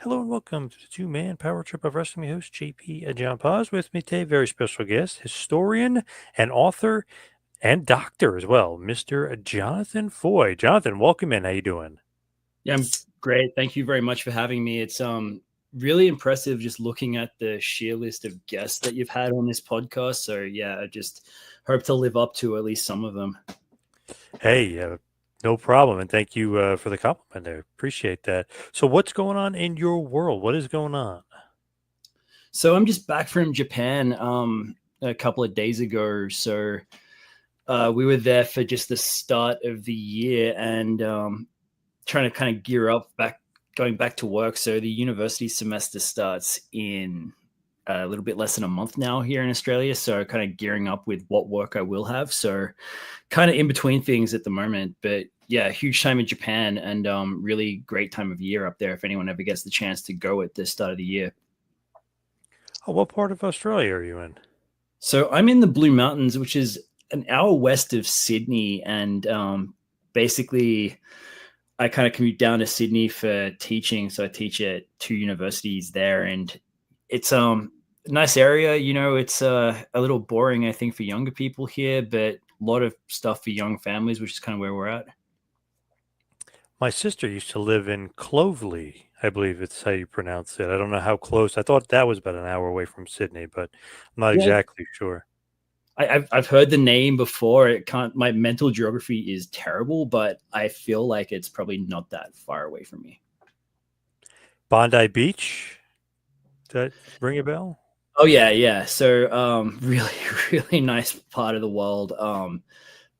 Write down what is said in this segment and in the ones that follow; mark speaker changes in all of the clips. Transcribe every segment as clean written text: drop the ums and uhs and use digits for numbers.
Speaker 1: Hello and welcome to the two-man power trip of wrestling. Host JP and John Poz. With me today, very special guest, historian and author and doctor as well, Mr. Jonathan Foye. Jonathan, welcome in. How you doing?
Speaker 2: Yeah, I'm great. Thank you very much for having me. It's really impressive just looking at the sheer list of guests that you've had on this podcast. So yeah, I just hope to live up to at least some of them.
Speaker 1: Hey, no problem, and thank you for the compliment. I appreciate that. So, what's going on in your world? What is going on?
Speaker 2: So I'm just back from Japan a couple of days ago. So we were there for just the start of the year and trying to kind of gear up going back to work. So the university semester starts in a little bit less than a month now here in Australia. So kind of gearing up with what work I will have. So kind of in between things at the moment. But yeah, huge time in Japan and really great time of year up there if anyone ever gets the chance to go at the start of the year.
Speaker 1: Oh, what part of Australia are you in?
Speaker 2: So I'm in the Blue Mountains, which is an hour west of Sydney. And basically, I kind of commute down to Sydney for teaching. So I teach at two universities there. And it's a nice area. You know, it's a little boring, I think, for younger people here, but a lot of stuff for young families, which is kind of where we're at.
Speaker 1: My sister used to live in Clovelly, I believe it's how you pronounce it. I don't know how close. I thought that was about an hour away from Sydney, but I'm not
Speaker 2: Yeah.
Speaker 1: exactly sure.
Speaker 2: I've heard the name before. It can't. My mental geography is terrible, but I feel like it's probably not that far away from me.
Speaker 1: Bondi Beach? Does that ring a bell?
Speaker 2: Oh yeah, yeah. So really, really nice part of the world.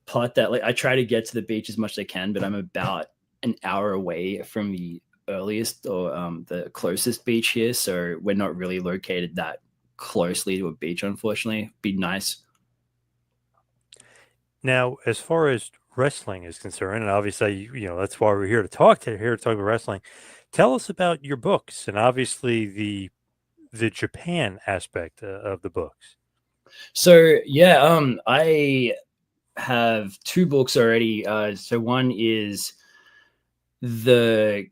Speaker 2: Part that like I try to get to the beach as much as I can, but I'm about an hour away from the earliest or the closest beach here. So we're not really located that closely to a beach, unfortunately. Be nice.
Speaker 1: Now, as far as wrestling is concerned, and obviously, that's why we're here to talk about wrestling. Tell us about your books and obviously the Japan aspect of the books.
Speaker 2: So yeah, I have two books already. So one is the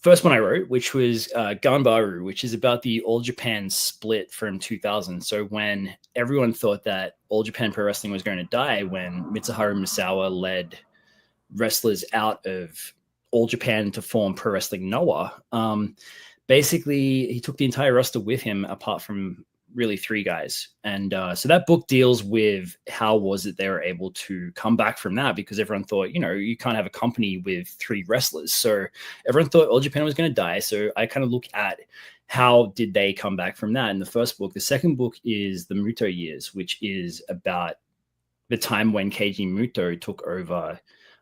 Speaker 2: first one I wrote, which was Ganbaru, which is about the All Japan split from 2000. So when everyone thought that All Japan Pro Wrestling was going to die, when Mitsuharu Misawa led wrestlers out of All Japan to form Pro Wrestling Noah, basically he took the entire roster with him apart from really three guys. And so that book deals with how was it they were able to come back from that, because everyone thought, you know, you can't have a company with three wrestlers. So everyone thought All Japan was going to die. So I kind of look at how did they come back from that in the first book. The second book is the Muto years, which is about the time when Keiji Muto took over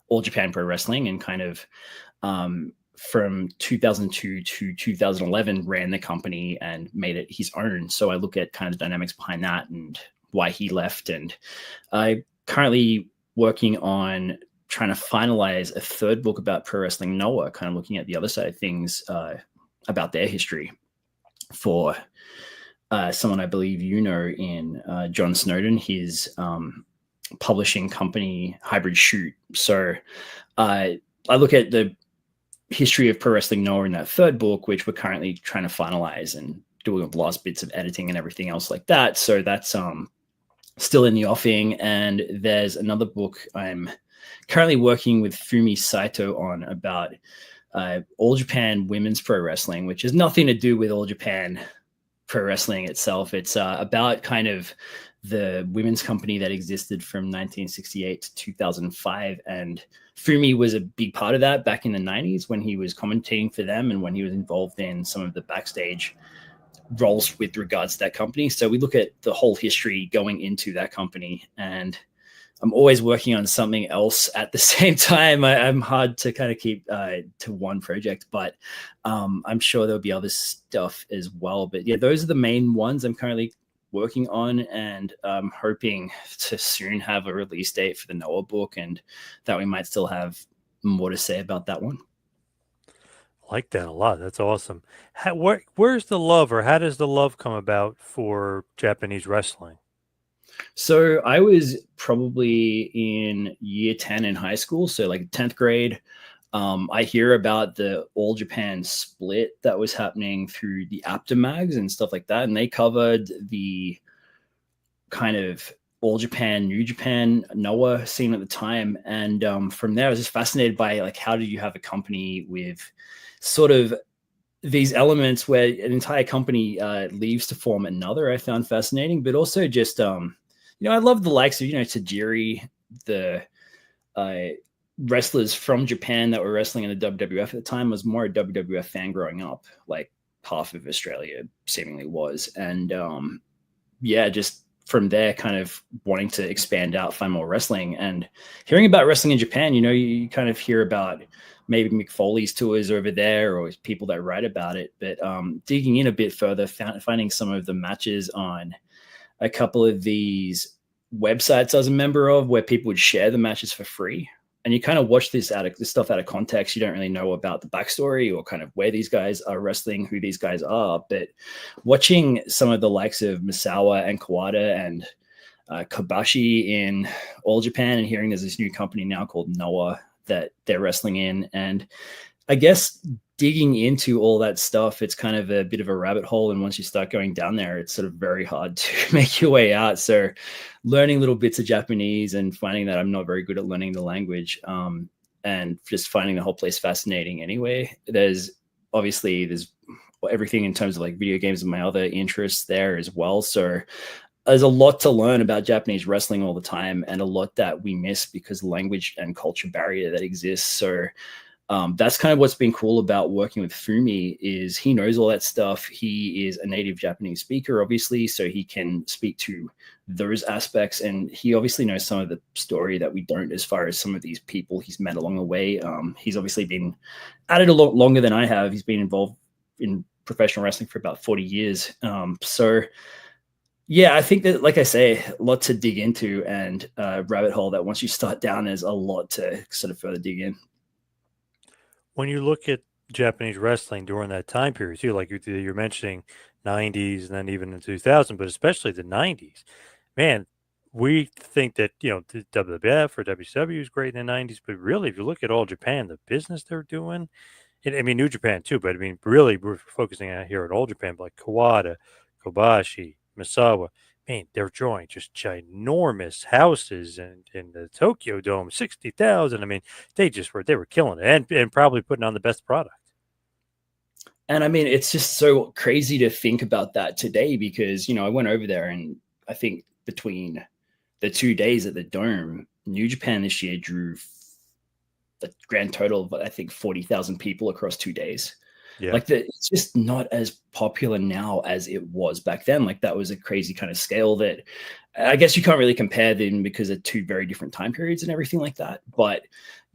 Speaker 2: All Japan Pro Wrestling and kind of from 2002 to 2011 ran the company and made it his own. So I look at kind of the dynamics behind that and why he left. And I'm currently working on trying to finalize a third book about Pro Wrestling Noah, kind of looking at the other side of things about their history for someone I believe you know in John Snowden, his publishing company Hybrid Shoot. So I look at the history of Pro Wrestling Noah in that third book, which we're currently trying to finalize and doing the last bits of editing and everything else like that. So that's still in the offing. And there's another book I'm currently working with Fumi Saito on about All Japan Women's Pro Wrestling, which has nothing to do with All Japan Pro Wrestling itself. It's about kind of the women's company that existed from 1968 to 2005. And Fumi was a big part of that back in the 90s when he was commentating for them and when he was involved in some of the backstage roles with regards to that company. So we look at the whole history going into that company, and I'm always working on something else at the same time. I'm hard to kind of keep to one project, but I'm sure there'll be other stuff as well. But yeah, those are the main ones I'm currently working on, and I'm hoping to soon have a release date for the Noah book, and that we might still have more to say about that one.
Speaker 1: I like that a lot. That's awesome. Where's the love, or how does the love come about for Japanese wrestling?
Speaker 2: So I was probably in year 10 in high school, so like 10th grade. I hear about the All Japan split that was happening through the Aptamags and stuff like that, and they covered the kind of All Japan, New Japan, Noah scene at the time. And from there, I was just fascinated by like, how do you have a company with sort of these elements where an entire company leaves to form another? I found fascinating, but also just I love the likes of Tajiri, the uh, wrestlers from Japan that were wrestling in the WWF at the time. I was more a WWF fan growing up, like half of Australia seemingly was, and just from there, kind of wanting to expand out, find more wrestling, and hearing about wrestling in Japan. You kind of hear about maybe Mick Foley's tours over there, or people that write about it. But digging in a bit further, finding some of the matches on a couple of these websites I was a member of, where people would share the matches for free. And you kind of watch this stuff out of context. You don't really know about the backstory or kind of where these guys are wrestling, who these guys are. But watching some of the likes of Misawa and Kawada and Kobashi in All Japan, and hearing there's this new company now called Noah that they're wrestling in, and I guess digging into all that stuff, it's kind of a bit of a rabbit hole. And once you start going down there, it's sort of very hard to make your way out. So learning little bits of Japanese and finding that I'm not very good at learning the language, and just finding the whole place fascinating anyway. There's everything in terms of like video games and my other interests there as well. So there's a lot to learn about Japanese wrestling all the time, and a lot that we miss because of the language and culture barrier that exists. So that's kind of what's been cool about working with Fumi, is he knows all that stuff. He is a native Japanese speaker, obviously, so he can speak to those aspects. And he obviously knows some of the story that we don't, as far as some of these people he's met along the way. He's obviously been at it a lot longer than I have. He's been involved in professional wrestling for about 40 years. Yeah, I think that, like I say, a lot to dig into, and rabbit hole that once you start down, there's a lot to sort of further dig in.
Speaker 1: When you look at Japanese wrestling during that time period, too, like you're mentioning 90s and then even in 2000, but especially the 90s, man, we think that, the WWF or WCW is great in the 90s, but really, if you look at All Japan, the business they're doing, and I mean, New Japan too, but I mean, really, we're focusing out here at All Japan, but like Kawada, Kobashi, Misawa, man, they're drawing just ginormous houses in the Tokyo Dome, 60,000. I mean, they were killing it, and probably putting on the best product.
Speaker 2: And I mean, it's just so crazy to think about that today, because, I went over there, and I think between the 2 days at the Dome, New Japan this year drew a grand total of, I think, 40,000 people across 2 days.
Speaker 1: Yeah.
Speaker 2: Like, it's just not as popular now as it was back then. Like, that was a crazy kind of scale that I guess you can't really compare them, because of two very different time periods and everything like that. But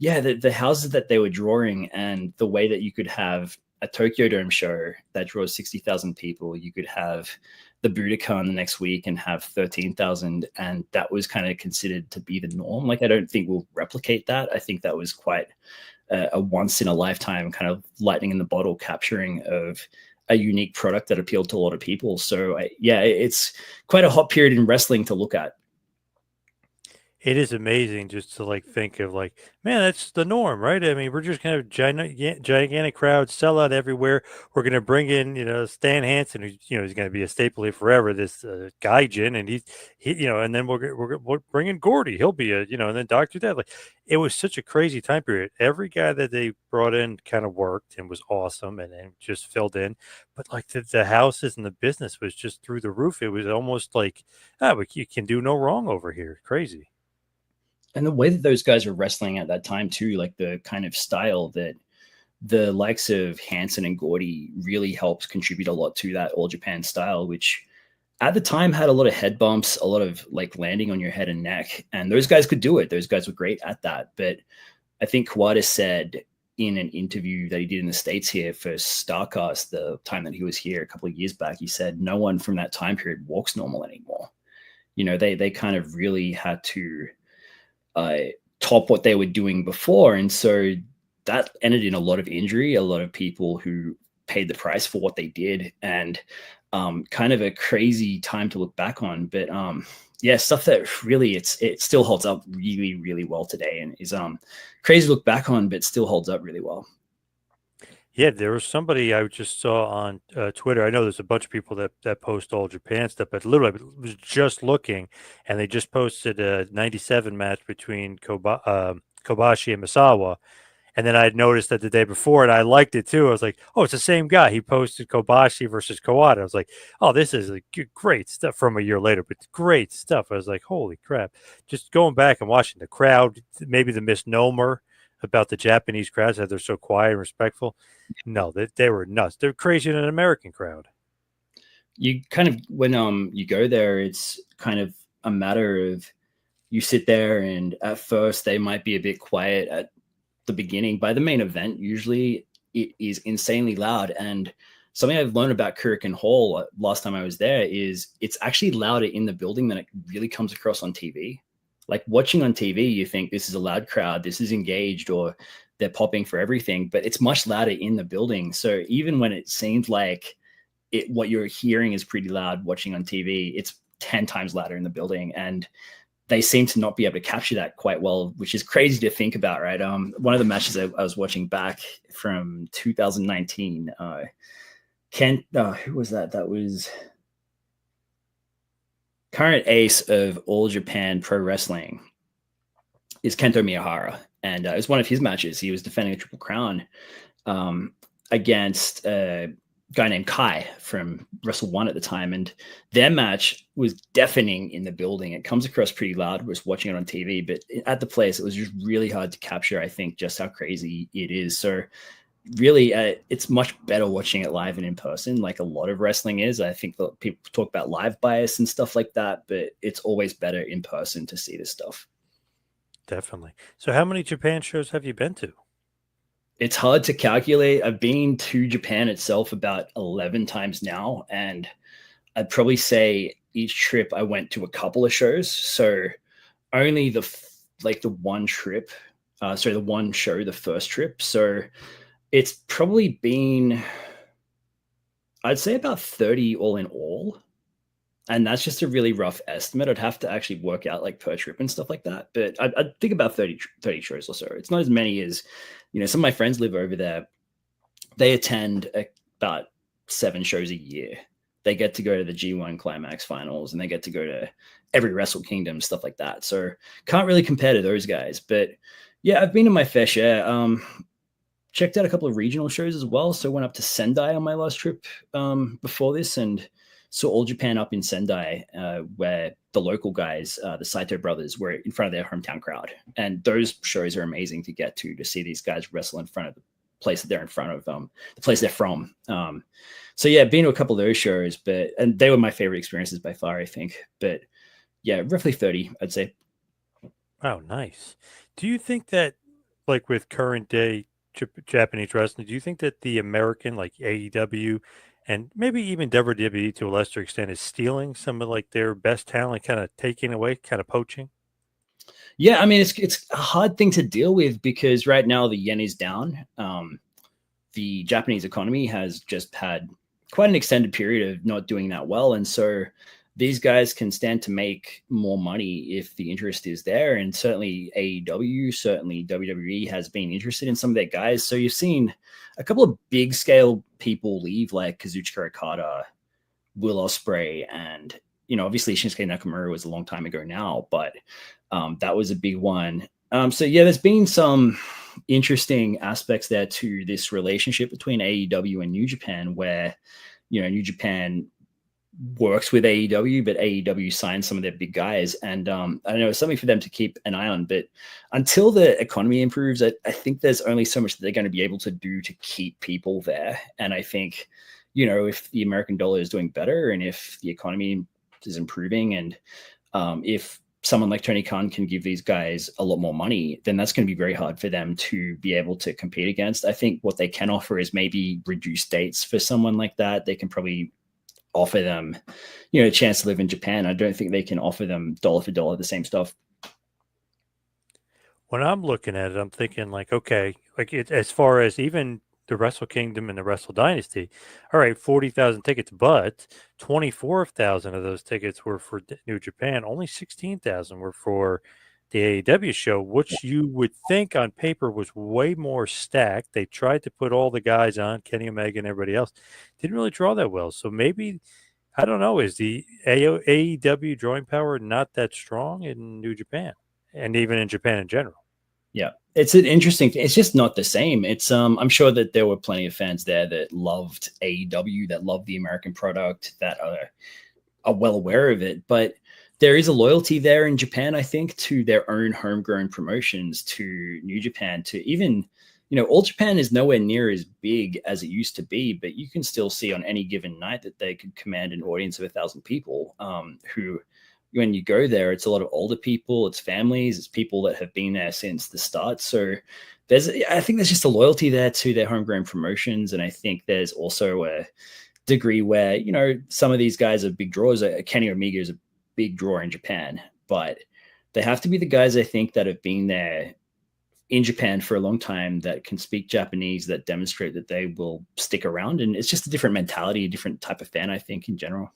Speaker 2: yeah, the houses that they were drawing, and the way that you could have a Tokyo Dome show that draws 60,000 people, you could have the Budokan the next week and have 13,000. And that was kind of considered to be the norm. Like, I don't think we'll replicate that. I think that was quite a once in a lifetime kind of lightning in the bottle capturing of a unique product that appealed to a lot of people. So it's quite a hot period in wrestling to look at.
Speaker 1: It is amazing just to like think of like, man, that's the norm, right? I mean, we're just kind of gigantic crowds, sell out everywhere. We're going to bring in, Stan Hansen, who's, he's going to be a staple here forever. This Gaijin, and and then we're bringing Gordy. He'll be and then Dr. Death. Like, it was such a crazy time period. Every guy that they brought in kind of worked and was awesome, and just filled in. But like the houses and the business was just through the roof. It was almost like, you can do no wrong over here. Crazy.
Speaker 2: And the way that those guys were wrestling at that time too, like the kind of style that the likes of Hansen and Gordy really helped contribute a lot to that All Japan style, which at the time had a lot of head bumps, a lot of like landing on your head and neck. And those guys could do it. Those guys were great at that. But I think Kawada said in an interview that he did in the States here for StarCast, the time that he was here a couple of years back, he said no one from that time period walks normal anymore. They kind of really had to top what they were doing before. And so that ended in a lot of injury, a lot of people who paid the price for what they did, and kind of a crazy time to look back on. But yeah, stuff that really it still holds up really, really well today, and is crazy to look back on, but still holds up really well.
Speaker 1: Yeah, there was somebody I just saw on Twitter. I know there's a bunch of people that post all Japan stuff, but literally I was just looking, and they just posted a '97 match between Kobashi and Misawa. And then I had noticed that the day before, and I liked it too. I was like, "Oh, it's the same guy." He posted Kobashi versus Kawada. I was like, "Oh, this is like great stuff." From a year later, but great stuff. I was like, "Holy crap!" Just going back and watching the crowd, maybe the misnomer about the Japanese crowds that they're so quiet and respectful. No, they were nuts. They're crazier than an American crowd.
Speaker 2: You kind of, when you go there, it's kind of a matter of, you sit there, and at first they might be a bit quiet at the beginning. By the main event, usually it is insanely loud. And something I've learned about Kurikan Hall last time I was there is it's actually louder in the building than it really comes across on TV. Like, watching on TV, you think this is a loud crowd, this is engaged, or they're popping for everything, but it's much louder in the building. So even when it seems like what you're hearing is pretty loud watching on TV, it's 10 times louder in the building. And they seem to not be able to capture that quite well, which is crazy to think about, right? One of the matches I was watching back from 2019, who was that? That was current ace of All Japan Pro Wrestling, is Kento Miyahara. And it was one of his matches. He was defending a Triple Crown against guy named Kai from Wrestle One at the time, and their match was deafening in the building. It comes across pretty loud. I was watching it on TV, but at the place, it was just really hard to capture, I think, just how crazy it is. So really, it's much better watching it live and in person, like a lot of wrestling is. I think that people talk about live bias and stuff like that, but it's always better in person to see this stuff.
Speaker 1: Definitely. So, how many Japan shows have you been to?
Speaker 2: It's hard to calculate. I've been to Japan itself about 11 times now, and I'd probably say each trip I went to a couple of shows. So only the one trip, the one show, the first trip. So it's probably been, I'd say, about 30 all in all. And that's just a really rough estimate. I'd have to actually work out like per trip and stuff like that. But I'd think about 30 shows or so. It's not as many as, some of my friends live over there. They attend about 7 shows a year. They get to go to the G1 Climax finals, and they get to go to every Wrestle Kingdom, stuff like that. So can't really compare to those guys. But yeah, I've been in my fair share. Checked out a couple of regional shows as well. So went up to Sendai on my last trip before this, and saw All Japan up in Sendai, where the local guys, the Saito brothers, were in front of their hometown crowd. And those shows are amazing to get to see these guys wrestle in front of the place that they're in front of, the place they're from. So yeah, been to a couple of those shows, and they were my favorite experiences by far, I think. But yeah, roughly 30, I'd say.
Speaker 1: Oh, nice. Do you think that, like with current day Japanese wrestling, do you think that the American, like AEW, and maybe even WWE to a lesser extent, is stealing some of like their best talent, kind of taking away, kind of poaching?
Speaker 2: Yeah, I mean, it's a hard thing to deal with because right now the yen is down. The Japanese economy has just had quite an extended period of not doing that well, and so these guys can stand to make more money if the interest is there. And certainly AEW, certainly WWE has been interested in some of their guys. So you've seen a couple of big scale people leave, like Kazuchika Okada, Will Ospreay, and obviously Shinsuke Nakamura was a long time ago now, but that was a big one. So yeah, there's been some interesting aspects there to this relationship between AEW and New Japan, where New Japan works with AEW, but AEW signs some of their big guys. And I don't know, it's something for them to keep an eye on. But until the economy improves, I think there's only so much that they're going to be able to do to keep people there. And I think, if the American dollar is doing better, and if the economy is improving, and if someone like Tony Khan can give these guys a lot more money, then that's going to be very hard for them to be able to compete against. I think what they can offer is maybe reduced dates for someone like that. They can probably offer them, a chance to live in Japan. I don't think they can offer them dollar for dollar the same stuff.
Speaker 1: When I'm looking at it, I'm thinking like, okay, like as far as even the Wrestle Kingdom and the Wrestle Dynasty. All right, 40,000 tickets, but 24,000 of those tickets were for New Japan. Only 16,000 were for the AEW show, which you would think on paper was way more stacked. They tried to put all the guys on, Kenny Omega and everybody else. Didn't really draw that well. So maybe, I don't know, is the AEW drawing power not that strong in New Japan and even in Japan in general?
Speaker 2: Yeah, it's an interesting thing. It's just not the same. It's I'm sure that there were plenty of fans there that loved AEW, that loved the American product, that are well aware of it. But there is a loyalty there in Japan, I think, to their own homegrown promotions, to New Japan, to even, All Japan is nowhere near as big as it used to be, but you can still see on any given night that they could command an audience of 1,000 people who, when you go there, it's a lot of older people, it's families, it's people that have been there since the start. So I think there's just a loyalty there to their homegrown promotions. And I think there's also a degree where, some of these guys are big draws. Kenny Omega is a big draw in Japan, but they have to be the guys, I think, that have been there in Japan for a long time, that can speak Japanese, that demonstrate that they will stick around. And it's just a different mentality, a different type of fan, I think, in general.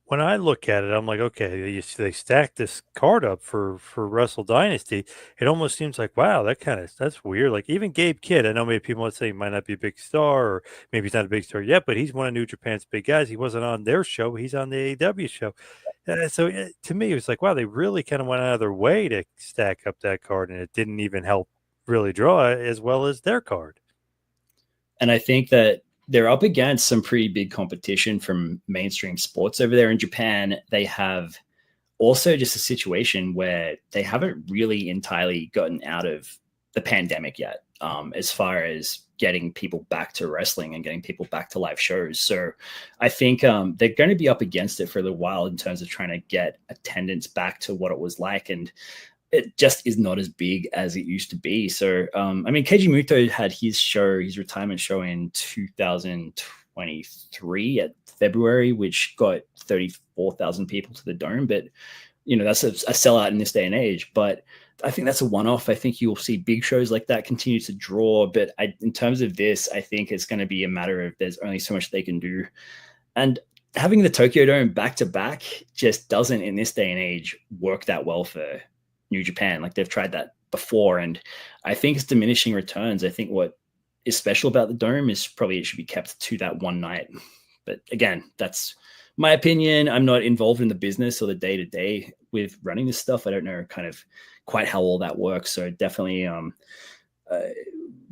Speaker 1: When I look at it, I'm like, okay, they stacked this card up for Wrestle Dynasty. It almost seems like, wow, that's weird. Like even Gabe Kidd, I know maybe people would say he might not be a big star, or maybe he's not a big star yet, but he's one of New Japan's big guys. He wasn't on their show; he's on the AEW show. To me, it was like, wow, they really kind of went out of their way to stack up that card, and it didn't even help really draw as well as their card.
Speaker 2: And I think that they're up against some pretty big competition from mainstream sports over there in Japan. They have also just a situation where they haven't really entirely gotten out of the pandemic yet, as far as getting people back to wrestling and getting people back to live shows. So I think they're going to be up against it for a little while in terms of trying to get attendance back to what it was like. And it just is not as big as it used to be. So, Keiji Muto had his retirement show in 2023 at February, which got 34,000 people to the Dome. But, that's a sellout in this day and age. But I think that's a one-off. I think you'll see big shows like that continue to draw. But in terms of this, I think it's going to be a matter of there's only so much they can do. And having the Tokyo Dome back-to-back just doesn't, in this day and age, work that well for New Japan. Like they've tried that before, and I think it's diminishing returns. I think what is special about the Dome is probably it should be kept to that one night. But again, that's my opinion. I'm not involved in the business or the day-to-day with running this stuff. I don't know kind of quite how all that works. So definitely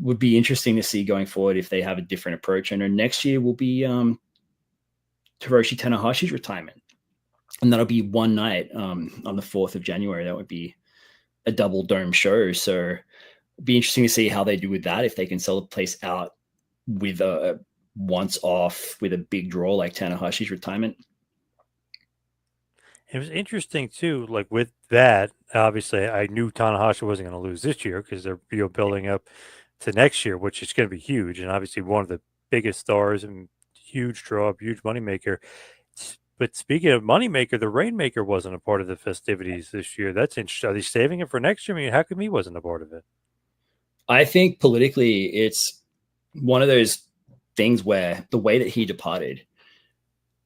Speaker 2: would be interesting to see going forward if they have a different approach. I know next year will be Hiroshi Tanahashi's retirement, and that'll be one night on the 4th of January. That would be a double Dome show. So it'd be interesting to see how they do with that, if they can sell the place out with a once off with a big draw like Tanahashi's retirement.
Speaker 1: It was interesting too, like with that, obviously I knew Tanahashi wasn't going to lose this year because they're building up to next year, which is going to be huge. And obviously one of the biggest stars and huge draw, huge moneymaker. But speaking of moneymaker, the Rainmaker wasn't a part of the festivities this year. That's interesting. Are they saving it for next year? I mean, how come he wasn't a part of it?
Speaker 2: I think politically it's one of those things where the way that he departed,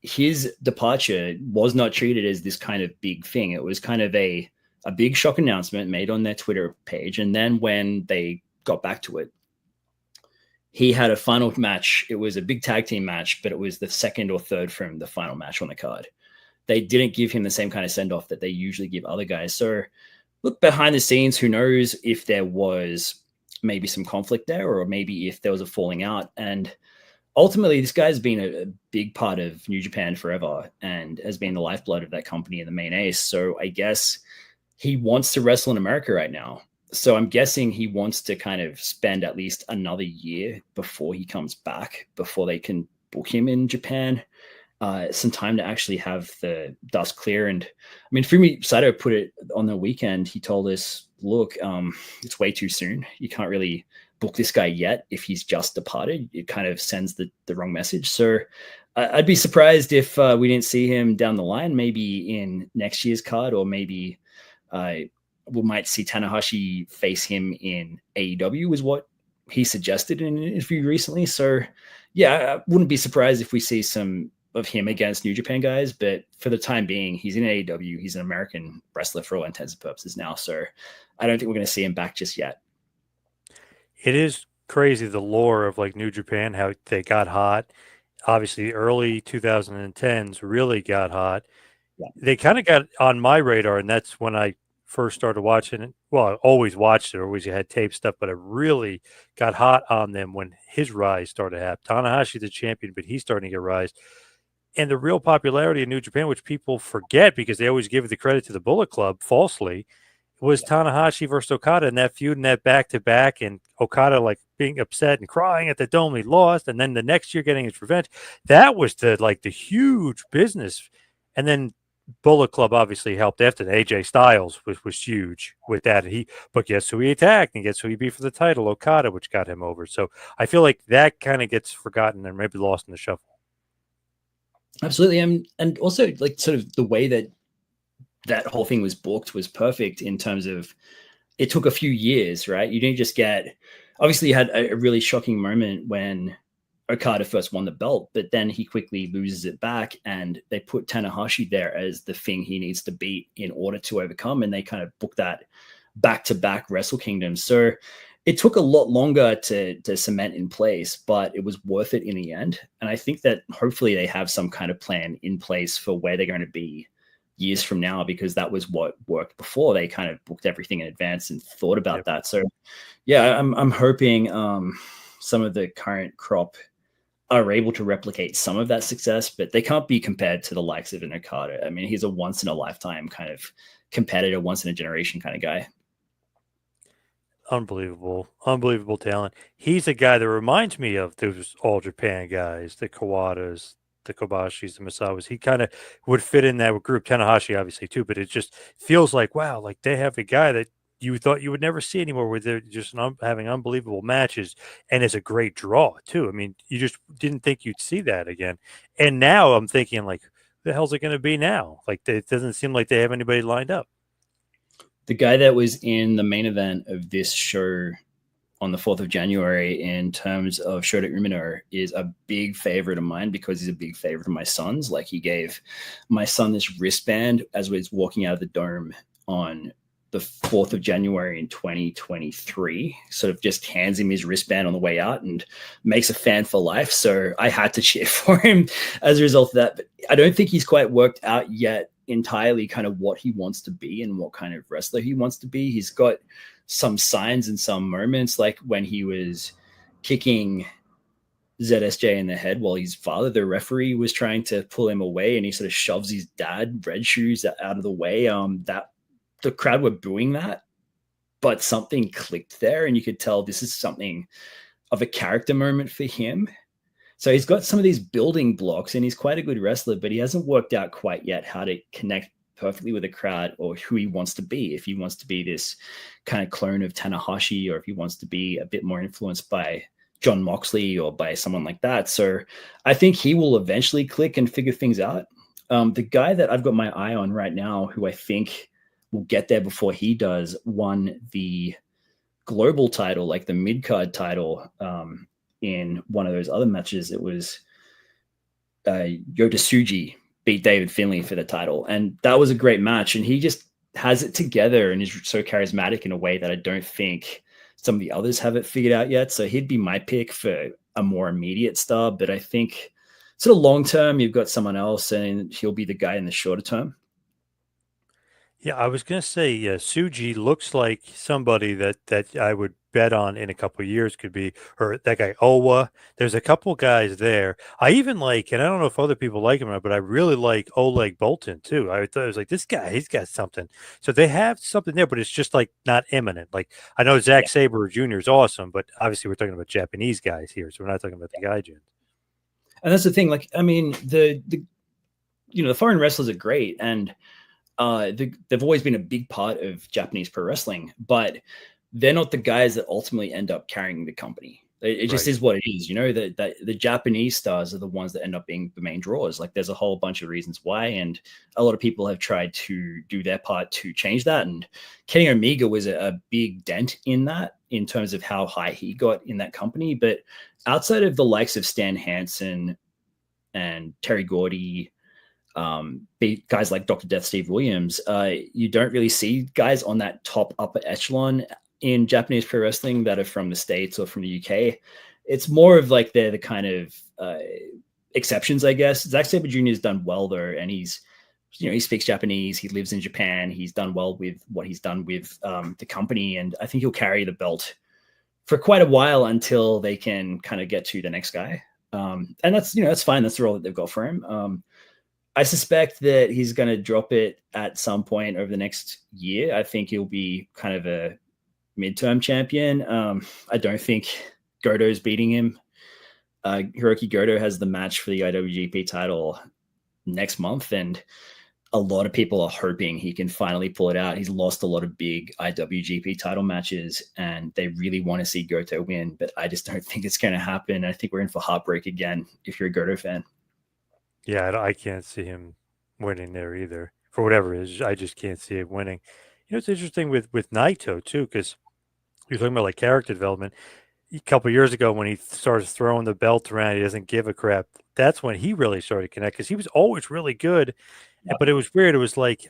Speaker 2: his departure was not treated as this kind of big thing. It was kind of a big shock announcement made on their Twitter page. And then when they got back to it, he had a final match. It was a big tag team match, but it was the second or third from the final match on the card. They didn't give him the same kind of send-off that they usually give other guys. So look, behind the scenes, who knows if there was maybe some conflict there, or maybe if there was a falling out. And ultimately, this guy's been a big part of New Japan forever and has been the lifeblood of that company and the main ace. So I guess he wants to wrestle in America right now. So I'm guessing he wants to kind of spend at least another year before he comes back, before they can book him in Japan. Some time to actually have the dust clear. And I mean, Fumi Sato put it on the weekend. He told us, look, it's way too soon. You can't really book this guy yet if he's just departed. It kind of sends the wrong message. So I'd be surprised if we didn't see him down the line, maybe in next year's card, or maybe we might see Tanahashi face him in AEW, is what he suggested in an interview recently. So yeah, I wouldn't be surprised if we see some of him against New Japan guys, but for the time being, he's in AEW. He's an American wrestler for all intents and purposes now. So I don't think we're going to see him back just yet.
Speaker 1: It is crazy, the lore of like New Japan, how they got hot. Obviously, early 2010s really got hot.
Speaker 2: Yeah.
Speaker 1: They kind of got on my radar, and that's when I first started watching it. Well, I always watched it, always had tape stuff, but it really got hot on them when his rise started to happen. Tanahashi's the champion, but he's starting to get rise. And the real popularity in New Japan, which people forget because they always give the credit to the Bullet Club falsely, was Tanahashi versus Okada in that feud and that back-to-back, and Okada like being upset and crying at the Dome he lost, and then the next year getting his revenge. That was the huge business. And then Bullet Club obviously helped after that. AJ Styles was huge with that. But guess who he attacked and guess who he beat for the title? Okada, which got him over. So I feel like that kind of gets forgotten and maybe lost in the shuffle.
Speaker 2: Absolutely. And also like sort of the way that whole thing was booked was perfect in terms of it took a few years, right? You didn't just get, obviously you had a really shocking moment when Okada first won the belt, but then he quickly loses it back and they put Tanahashi there as the thing he needs to beat in order to overcome. And they kind of booked that back-to-back Wrestle Kingdom. So it took a lot longer to cement in place, but it was worth it in the end. And I think that hopefully they have some kind of plan in place for where they're going to be years from now, because that was what worked before. They kind of booked everything in advance and thought about that. So yeah, I'm hoping some of the current crop are able to replicate some of that success, but they can't be compared to the likes of an Okada. I mean, he's a once in a lifetime kind of competitor, once in a generation kind of guy.
Speaker 1: Unbelievable talent. He's a guy that reminds me of those All Japan guys, the Kawatas, the Kobashis, the Misawas. He kind of would fit in that group. Tanahashi, obviously, too, but it just feels like, wow, like they have a guy that you thought you would never see anymore, where they're just having unbelievable matches, and it's a great draw, too. I mean, you just didn't think you'd see that again. And now I'm thinking, like, the hell's it going to be now? Like, it doesn't seem like they have anybody lined up.
Speaker 2: The guy that was in the main event of this show on the 4th of January in terms of Shota Umino is a big favorite of mine because he's a big favorite of my son's. Like, he gave my son this wristband as we was walking out of the Dome on the 4th of January in 2023, sort of just hands him his wristband on the way out and makes a fan for life. So I had to cheer for him as a result of that. But I don't think he's quite worked out yet entirely kind of what he wants to be and what kind of wrestler he wants to be. He's got some signs and some moments, like when he was kicking ZSJ in the head while his father, the referee, was trying to pull him away, and he sort of shoves his dad, Red Shoes, out of the way. That the crowd were booing that, but something clicked there, and you could tell this is something of a character moment for him. So he's got some of these building blocks, and he's quite a good wrestler, but he hasn't worked out quite yet how to connect perfectly with a crowd or who he wants to be. If he wants to be this kind of clone of Tanahashi, or if he wants to be a bit more influenced by Jon Moxley or by someone like that. So I think he will eventually click and figure things out. The guy that I've got my eye on right now, who I think will get there before he does, won the global title, like the mid-card title, in one of those other matches. It was Yota Tsuji beat David Finlay for the title, and that was a great match, and he just has it together and is so charismatic in a way that I don't think some of the others have it figured out yet. So he'd be my pick for a more immediate star, but I think sort of long term you've got someone else, and he'll be the guy in the shorter term.
Speaker 1: Yeah, I was going to say, Suji looks like somebody that I would bet on in a couple of years could be, or that guy Owa. There's a couple guys there. I even like, and I don't know if other people like him or not, but I really like Oleg Bolton too. I thought, I was like, this guy, he's got something. So they have something there, but it's just like not imminent. Like, I know Zack Sabre Jr. is awesome, but obviously we're talking about Japanese guys here, so we're not talking about the Gaijins.
Speaker 2: And that's the thing. Like, I mean, the foreign wrestlers are great, and they've always been a big part of Japanese pro wrestling, but they're not the guys that ultimately end up carrying the company. It just
Speaker 1: Right.
Speaker 2: is what it is, that the Japanese stars are the ones that end up being the main draws. Like there's a whole bunch of reasons why, and a lot of people have tried to do their part to change that. And Kenny Omega was a big dent in that in terms of how high he got in that company. But outside of the likes of Stan Hansen and Terry Gordy, guys like Dr. Death Steve Williams, you don't really see guys on that top upper echelon in Japanese pro wrestling that are from the States or from the UK. It's more of like they're the kind of exceptions, I guess. Zack Sabre Jr. has done well though, and he speaks Japanese. He lives in Japan. He's done well with what he's done with the company, and I think he'll carry the belt for quite a while until they can kind of get to the next guy. And that's fine. That's the role that they've got for him. I suspect that he's going to drop it at some point over the next year. I think he'll be kind of a midterm champion. I don't think Goto's beating him. Hiroki Goto has the match for the IWGP title next month, and a lot of people are hoping he can finally pull it out. He's lost a lot of big IWGP title matches, and they really want to see Goto win, but I just don't think it's going to happen. I think we're in for heartbreak again if you're a Goto fan.
Speaker 1: Yeah, I can't see him winning there either. For whatever it is, I just can't see it winning. It's interesting with Naito too, because you're talking about like character development. A couple years ago, when he started throwing the belt around, he doesn't give a crap. That's when he really started to connect, because he was always really good, but it was weird. It was like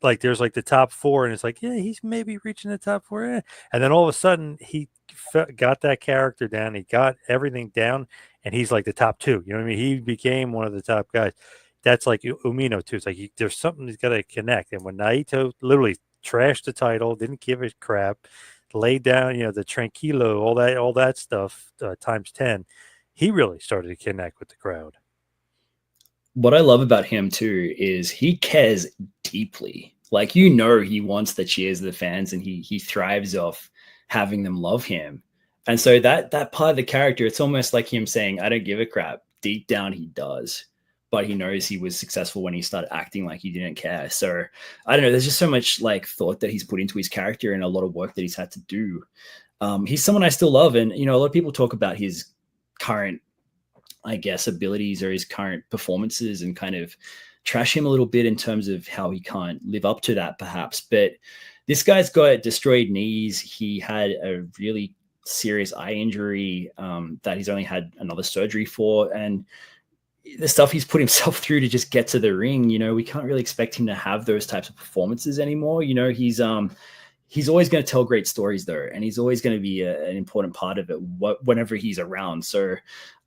Speaker 1: there's like the top four, and it's like, yeah, he's maybe reaching the top four, and then all of a sudden he got that character down, he got everything down, and he's like the top two. You know what I mean? He became one of the top guys. That's like Umino too. It's like there's something he's got to connect. And when Naito literally trashed the title, didn't give a crap, laid down, the tranquilo, all that stuff times 10, he really started to connect with the crowd.
Speaker 2: What I love about him too is he cares deeply. Like, he wants the cheers of the fans, and he thrives off having them love him. And so that part of the character, it's almost like him saying, I don't give a crap. Deep down he does. But he knows he was successful when he started acting like he didn't care. So I don't know, there's just so much like thought that he's put into his character and a lot of work that he's had to do. He's someone I still love. And a lot of people talk about his current, I guess, abilities or his current performances and kind of trash him a little bit in terms of how he can't live up to that, perhaps. But this guy's got destroyed knees. He had a really serious eye injury that he's only had another surgery for. And the stuff he's put himself through to just get to the ring, we can't really expect him to have those types of performances anymore. He's always going to tell great stories though, and he's always going to be an important part of it whenever he's around. So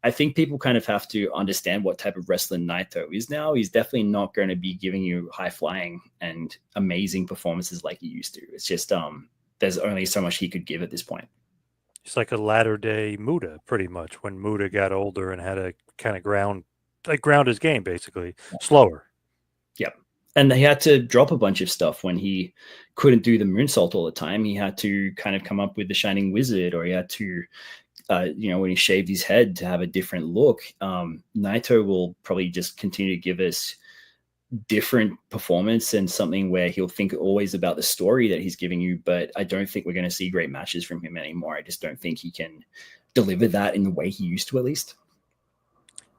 Speaker 2: I think people kind of have to understand what type of wrestler Naito is now. He's definitely not going to be giving you high flying and amazing performances like he used to. It's just there's only so much he could give at this point.
Speaker 1: It's like a latter day Muta, pretty much, when Muta got older and had to kind of ground his game, basically slower.
Speaker 2: Yep. And he had to drop a bunch of stuff when he couldn't do the moonsault all the time. He had to kind of come up with the Shining Wizard, or he had to, when he shaved his head, to have a different look. Naito will probably just continue to give us different performance and something where he'll think always about the story that he's giving you. But I don't think we're going to see great matches from him anymore. I just don't think he can deliver that in the way he used to, at least.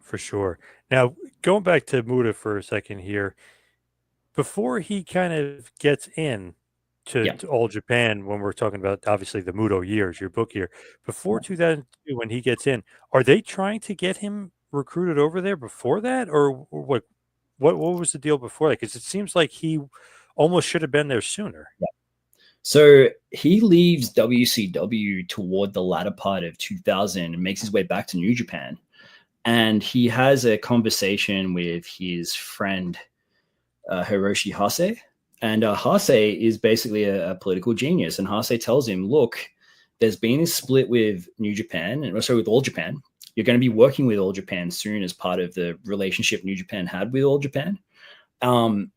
Speaker 1: For sure. Now, going back to Muta for a second here, before he kind of gets in to All Japan, when we're talking about obviously the Muto years, your book here, before 2002, when he gets in, are they trying to get him recruited over there before that, or what? What was the deal before that? Because it seems like he almost should have been there sooner.
Speaker 2: Yeah. So he leaves WCW toward the latter part of 2000 and makes his way back to New Japan. And he has a conversation with his friend, Hiroshi Hase. And Hase is basically a political genius. And Hase tells him, look, there's been a split with New Japan, and also with All Japan. You're going to be working with All Japan soon as part of the relationship New Japan had with All Japan. There's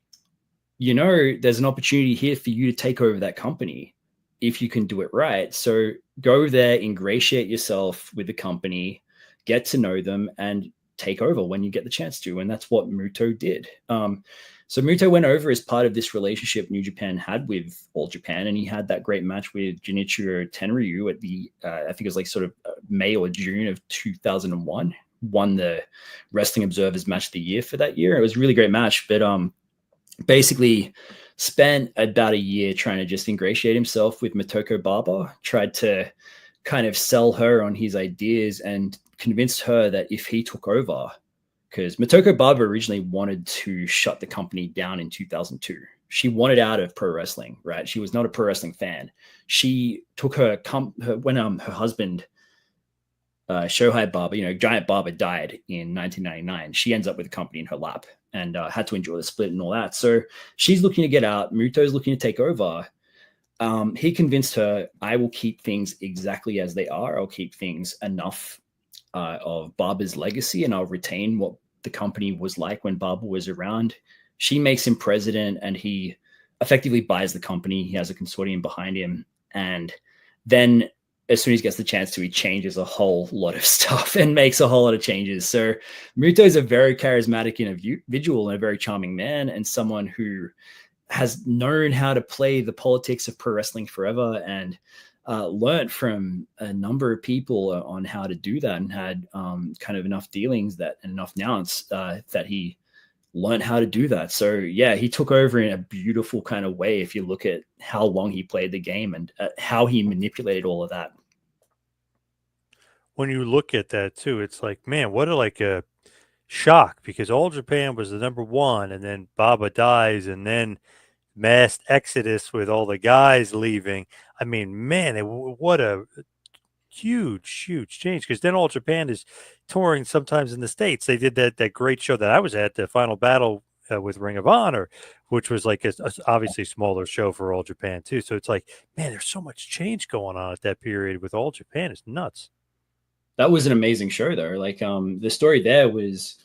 Speaker 2: an opportunity here for you to take over that company if you can do it right. So go there, ingratiate yourself with the company, get to know them, and take over when you get the chance to. And that's what Muto did. So Muto went over as part of this relationship New Japan had with All Japan, and he had that great match with Junichiro Tenryu at the, I think it was like sort of May or June of 2001, won the Wrestling Observer's Match of the Year for that year. It was a really great match, but basically spent about a year trying to just ingratiate himself with Motoko Baba, tried to kind of sell her on his ideas and convinced her that if he took over, because Motoko Baba originally wanted to shut the company down in 2002. She wanted out of pro wrestling, right? She was not a pro wrestling fan. She took when her husband, Shohei Baba, Giant Baba, died in 1999. She ends up with the company in her lap and had to endure the split and all that. So she's looking to get out. Muto's looking to take over. He convinced her, I will keep things exactly as they are. I'll keep things enough of Baba's legacy, and I'll retain what the company was like when Baba was around. She makes him president, and he effectively buys the company. He has a consortium behind him. And then as soon as he gets the chance to, he changes a whole lot of stuff and makes a whole lot of changes. So Muto is a very charismatic individual and a very charming man, and someone who has known how to play the politics of pro wrestling forever, and learned from a number of people on how to do that, and had kind of enough dealings and enough nouns that he learned how to do that. So yeah, he took over in a beautiful kind of way if you look at how long he played the game and how he manipulated all of that.
Speaker 1: When you look at that too, it's like, man, what a shock, because All Japan was the #1, and then Baba dies, and then mass exodus with all the guys leaving. I mean, man, what a huge change, because then All Japan is touring sometimes in the States. They did that great show that I was at, the Final Battle with Ring of Honor, which was like a obviously smaller show for All Japan too. So it's like, man, there's so much change going on at that period with All Japan. It's nuts.
Speaker 2: That was an amazing show though. Like the story there was,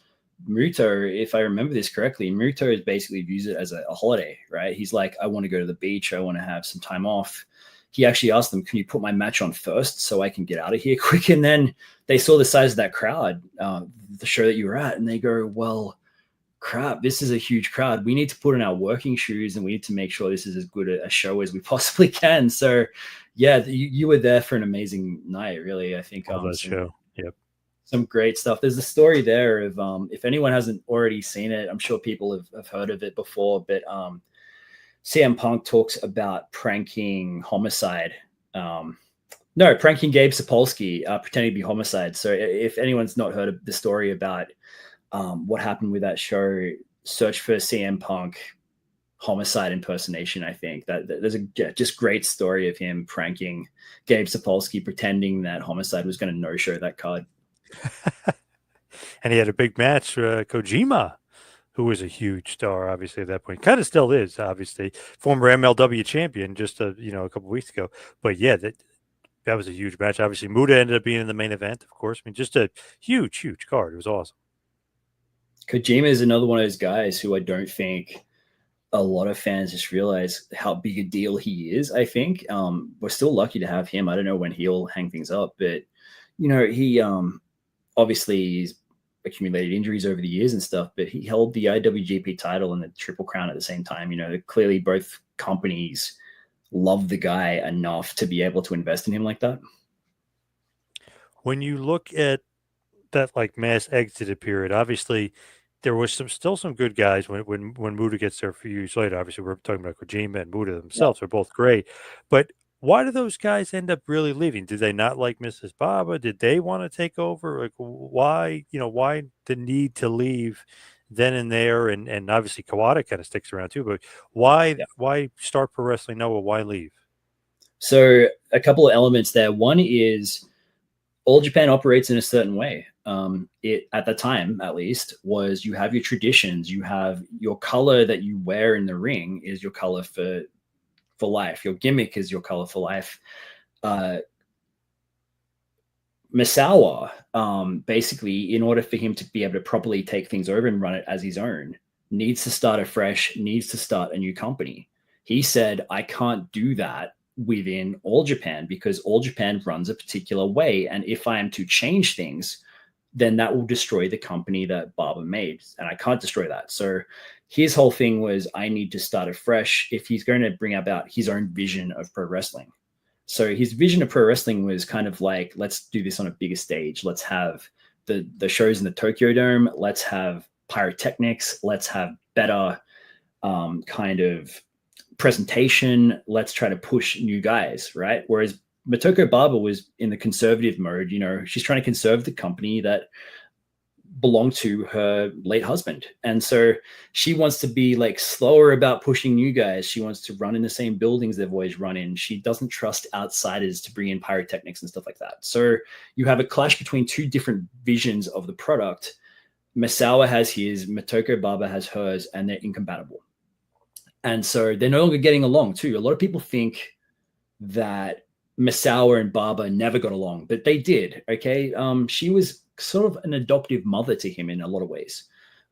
Speaker 2: Muto, if I remember this correctly, Muto is basically views it as a holiday, right? He's like, I want to go to the beach. I want to have some time off. He actually asked them, can you put my match on first so I can get out of here quick? And then they saw the size of that crowd, the show that you were at, and they go, well, crap, this is a huge crowd. We need to put in our working shoes, and we need to make sure this is as good a show as we possibly can. So yeah, you were there for an amazing night, really. I think
Speaker 1: that show. Yep.
Speaker 2: Some great stuff. There's a story there of if anyone hasn't already seen it, I'm sure people have heard of it before, but CM Punk talks about pranking Homicide. Pranking Gabe Sapolsky, pretending to be Homicide. So if anyone's not heard of the story about what happened with that show, search for CM Punk Homicide impersonation. I think that there's a just great story of him pranking Gabe Sapolsky, pretending that Homicide was going to no-show that card.
Speaker 1: And he had a big match, Kojima, who was a huge star, obviously, at that point. Kind of still is, obviously. Former MLW champion just, a couple weeks ago. But yeah, that was a huge match. Obviously, Muta ended up being in the main event, of course. I mean, just a huge card. It was awesome.
Speaker 2: Kojima is another one of those guys who I don't think a lot of fans just realize how big a deal he is. I think we're still lucky to have him. I don't know when he'll hang things up, but he obviously he's accumulated injuries over the years and stuff, but he held the IWGP title and the Triple Crown at the same time. Clearly both companies love the guy enough to be able to invest in him like that.
Speaker 1: When you look at that mass exited period, obviously there was still some good guys when Muta gets there a few years later. Obviously, we're talking about Kojima and Muta themselves. They're both great. But why do those guys end up really leaving? Did they not like Mrs. Baba? Did they want to take over? Why the need to leave then and there? And obviously Kawada kind of sticks around too. But why start pro wrestling? No, why leave?
Speaker 2: So a couple of elements there. One is All Japan operates in a certain way. It at the time, at least, was you have your traditions, you have your color that you wear in the ring is your color for life. Your gimmick is your color for life. Misawa, basically, in order for him to be able to properly take things over and run it as his own, needs to start afresh, needs to start a new company. He said, I can't do that within All Japan because All Japan runs a particular way. And if I am to change things, then that will destroy the company that Barber made. And I can't destroy that. So his whole thing was, I need to start afresh if he's going to bring about his own vision of pro wrestling. So his vision of pro wrestling was kind of like, let's do this on a bigger stage. Let's have the shows in the Tokyo Dome. Let's have pyrotechnics. Let's have better kind of presentation. Let's try to push new guys, right? Whereas Motoko Barber was in the conservative mode. You know, she's trying to conserve the company that belonged to her late husband. And so she wants to be like slower about pushing new guys. She wants to run in the same buildings they've always run in. She doesn't trust outsiders to bring in pyrotechnics and stuff like that. So you have a clash between two different visions of the product. Misawa has his, Motoko Barber has hers, and they're incompatible. And so they're no longer getting along too. A lot of people think that Misawa and Barber never got along, but they did. Okay. She was sort of an adoptive mother to him in a lot of ways.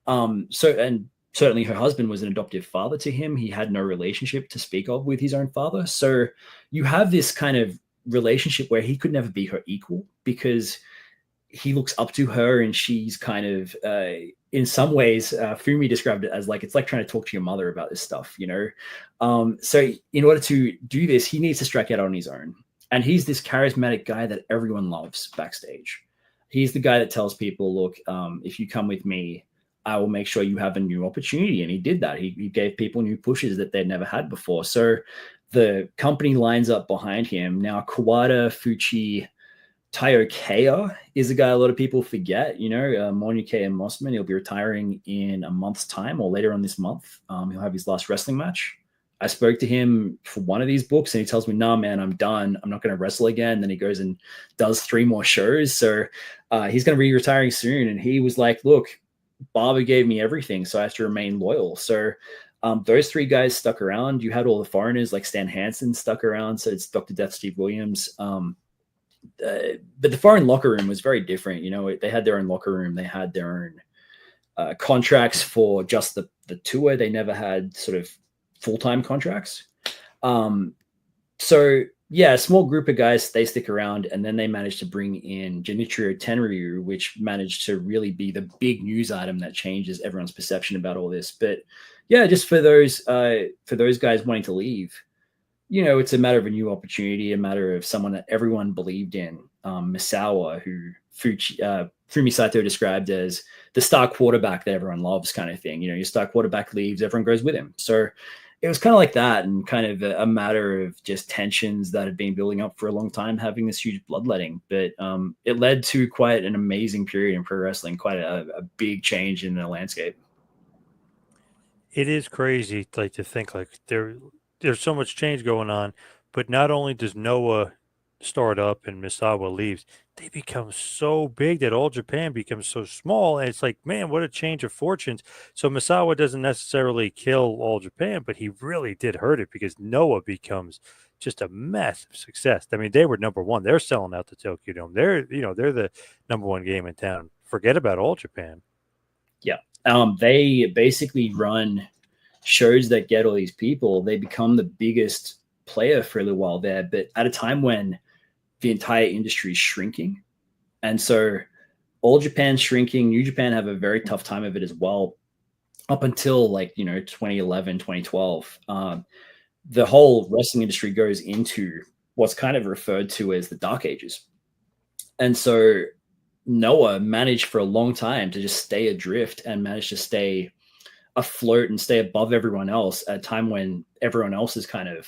Speaker 2: And certainly her husband was an adoptive father to him. He had no relationship to speak of with his own father. So you have this kind of relationship where he could never be her equal because he looks up to her and she's kind of, in some ways, Fumi described it as like, it's like trying to talk to your mother about this stuff, you know? So in order to do this, he needs to strike out on his own. And he's this charismatic guy that everyone loves backstage. He's the guy that tells people, look, if you come with me, I will make sure you have a new opportunity. And he did that. He gave people new pushes that they'd never had before. So the company lines up behind him. Now, Kawada Fuchi Taiokeya is a guy a lot of people forget. You know, Monique and Mossman, he'll be retiring in a month's time or later on this month. He'll have his last wrestling match. I spoke to him for one of these books and he tells me, nah, man, I'm done. I'm not going to wrestle again. Then he goes and does 3 more shows. So he's going to be retiring soon. And he was like, look, Barber gave me everything, so I have to remain loyal. So those 3 guys stuck around. You had all the foreigners like Stan Hansen stuck around. So it's Dr. Death, Steve Williams. But the foreign locker room was very different. You know, they had their own locker room. They had their own contracts for just the tour. They never had sort of full-time contracts. So yeah, a small group of guys, they stick around, and then they managed to bring in Genichiro Tenryu, which managed to really be the big news item that changes everyone's perception about all this. But yeah, just for those guys wanting to leave, you know, it's a matter of a new opportunity, a matter of someone that everyone believed in. Misawa, who Fumi Sato described as the star quarterback that everyone loves, kind of thing. You know, your star quarterback leaves, everyone goes with him. So it was kind of like that, and kind of a matter of just tensions that had been building up for a long time, having this huge bloodletting. But it led to quite an amazing period in pro wrestling, quite a big change in the landscape.
Speaker 1: It is crazy, like, to think like there's so much change going on, but not only does Noah start up and Misawa leaves, they become so big that All Japan becomes so small. And it's like, man, what a change of fortunes. So Misawa doesn't necessarily kill All Japan, but he really did hurt it because Noah becomes just a massive success. I mean, they were number 1. They're selling out the Tokyo Dome. They're the number 1 game in town. Forget about All Japan.
Speaker 2: Yeah. They basically run shows that get all these people. They become the biggest player for a little while there, but at a time when the entire industry is shrinking. And so All Japan's shrinking, New Japan have a very tough time of it as well, up until 2011, 2012. The whole wrestling industry goes into what's kind of referred to as the dark ages. And so Noah managed for a long time to just stay adrift and manage to stay afloat and stay above everyone else at a time when everyone else is kind of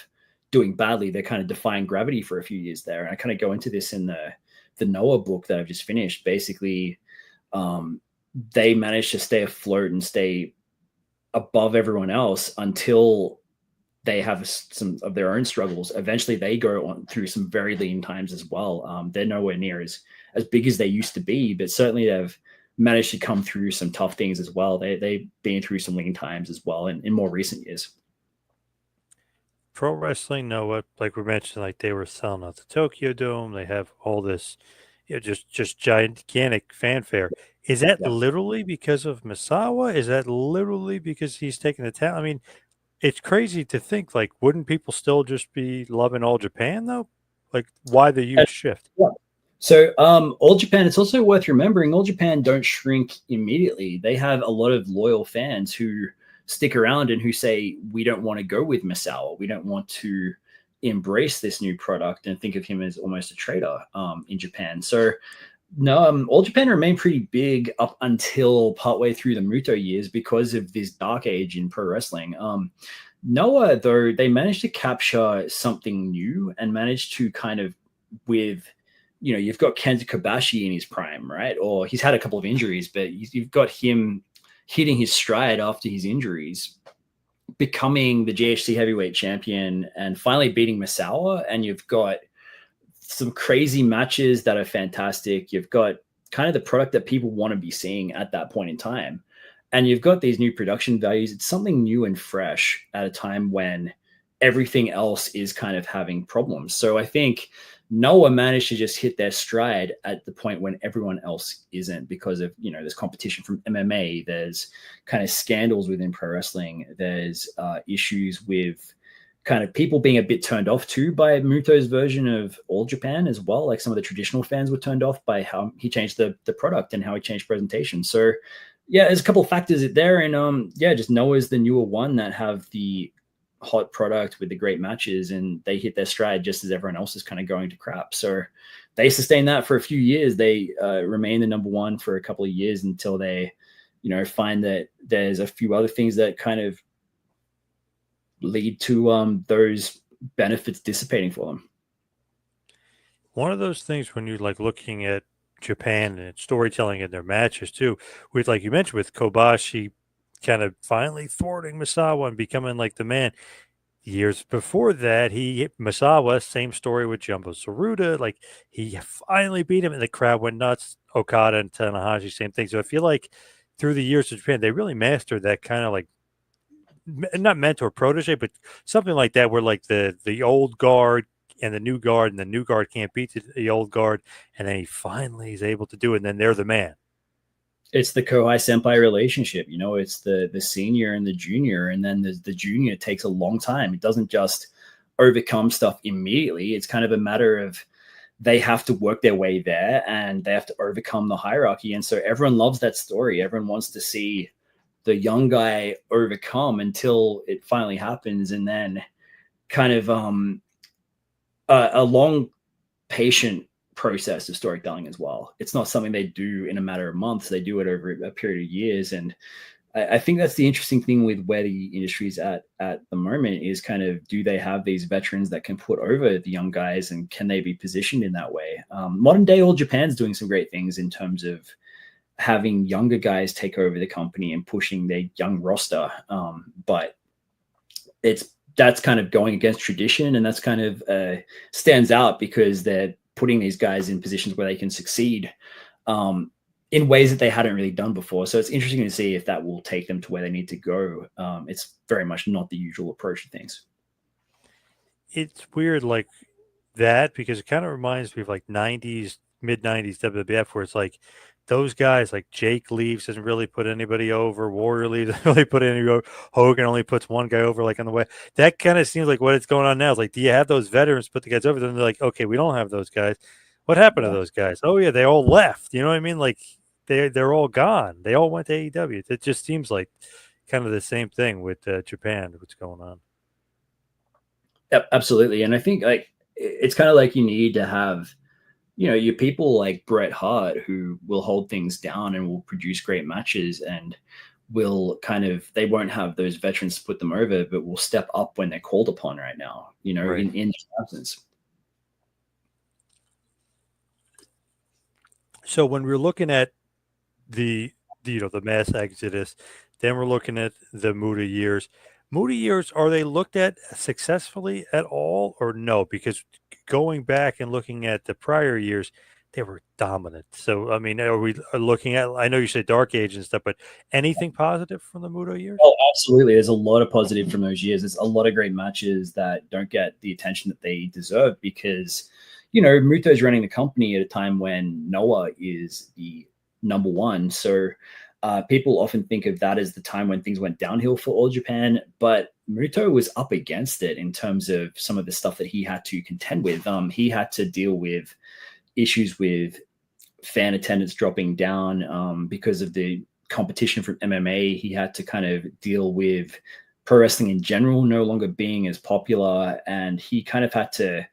Speaker 2: doing badly. They're kind of defying gravity for a few years there. And I kind of go into this in the Noah book that I've just finished. Basically, they managed to stay afloat and stay above everyone else until they have some of their own struggles. Eventually they go on through some very lean times as well. They're nowhere near as big as they used to be, but certainly they've managed to come through some tough things as well. They've been through some lean times as well in more recent years.
Speaker 1: Pro wrestling, Noah, like we mentioned, like they were selling out the Tokyo Dome. They have all this, just gigantic fanfare. Is that literally because of Misawa? Is that literally because he's taking the talent? I mean, it's crazy to think, like, wouldn't people still just be loving All Japan though? Like, why the huge shift?
Speaker 2: Yeah. So All Japan, it's also worth remembering, All Japan don't shrink immediately. They have a lot of loyal fans who stick around and who say, we don't want to go with Misawa. We don't want to embrace this new product and think of him as almost a traitor in Japan. So no, All Japan remained pretty big up until partway through the Muto years because of this dark age in pro wrestling. Noah, though, they managed to capture something new and managed to kind of with, you've got Kenta Kobashi in his prime, right? Or he's had a couple of injuries, but you've got him hitting his stride after his injuries, becoming the GHC heavyweight champion and finally beating Misawa. And you've got some crazy matches that are fantastic. You've got kind of the product that people want to be seeing at that point in time. And you've got these new production values. It's something new and fresh at a time when everything else is kind of having problems. So I think Noah managed to just hit their stride at the point when everyone else isn't, because of, there's competition from MMA, there's kind of scandals within pro wrestling, there's issues with kind of people being a bit turned off too by Muto's version of All Japan as well. Like some of the traditional fans were turned off by how he changed the product and how he changed presentation. So yeah, there's a couple of factors there. And just Noah's the newer one that have the hot product with the great matches, and they hit their stride just as everyone else is kind of going to crap. So they sustain that for a few years. They remain the number one for a couple of years until they, find that there's a few other things that kind of lead to those benefits dissipating for them.
Speaker 1: One of those things when you're like looking at Japan and storytelling in their matches too, with like you mentioned with Kobashi kind of finally thwarting Misawa and becoming like the man. Years before that, he hit Misawa, same story with Jumbo Tsuruta. Like he finally beat him and the crowd went nuts. Okada and Tanahashi, same thing. So I feel like through the years of Japan, they really mastered that kind of like not mentor protege, but something like that, where like the old guard and the new guard can't beat the old guard, and then he finally is able to do it, and then they're the man.
Speaker 2: It's the Kohai Senpai relationship, it's the senior and the junior, and then the junior takes a long time. It doesn't just overcome stuff immediately. It's kind of a matter of they have to work their way there and they have to overcome the hierarchy. And so everyone loves that story. Everyone wants to see the young guy overcome until it finally happens. And then kind of a long, patient process of storytelling as well. It's not something they do in a matter of months. They do it over a period of years. And I think that's the interesting thing with where the industry is at the moment, is kind of, do they have these veterans that can put over the young guys, and can they be positioned in that way? Modern day All Japan's doing some great things in terms of having younger guys take over the company and pushing their young roster. But that's kind of going against tradition, and that's kind of stands out because they're putting these guys in positions where they can succeed in ways that they hadn't really done before. So it's interesting to see if that will take them to where they need to go. It's very much not the usual approach to things.
Speaker 1: It's weird like that, because it kind of reminds me of like mid 90s WWF, where it's like those guys like Jake leaves, doesn't really put anybody over. Warrior leaves, doesn't really put anybody over. Hogan only puts one guy over, like on the way. That kind of seems like what it's going on now. It's like, do you have those veterans put the guys over? Then they're like, okay, we don't have those guys. What happened to those guys? Oh yeah, they all left. You know what I mean? Like they're all gone. They all went to AEW. It just seems like kind of the same thing with Japan. What's going on?
Speaker 2: Yep, absolutely. And I think like it's kind of like you need to have, your people like Bret Hart, who will hold things down and will produce great matches, and will they won't have those veterans to put them over, but will step up when they're called upon right now, right. in the absence.
Speaker 1: So when we're looking at the mass exodus, then we're looking at the Muta years. Muta years, are they looked at successfully at all, or no? Because going back and looking at the prior years, they were dominant. So, I mean, are we looking at, I know you said Dark Age and stuff, but anything positive from the Muta years?
Speaker 2: Oh, absolutely. There's a lot of positive from those years. There's a lot of great matches that don't get the attention that they deserve because, Muta is running the company at a time when Noah is the number one. So people often think of that as the time when things went downhill for All Japan, but Muto was up against it in terms of some of the stuff that he had to contend with. He had to deal with issues with fan attendance dropping down because of the competition from MMA. He had to kind of deal with pro wrestling in general no longer being as popular, and he kind of had to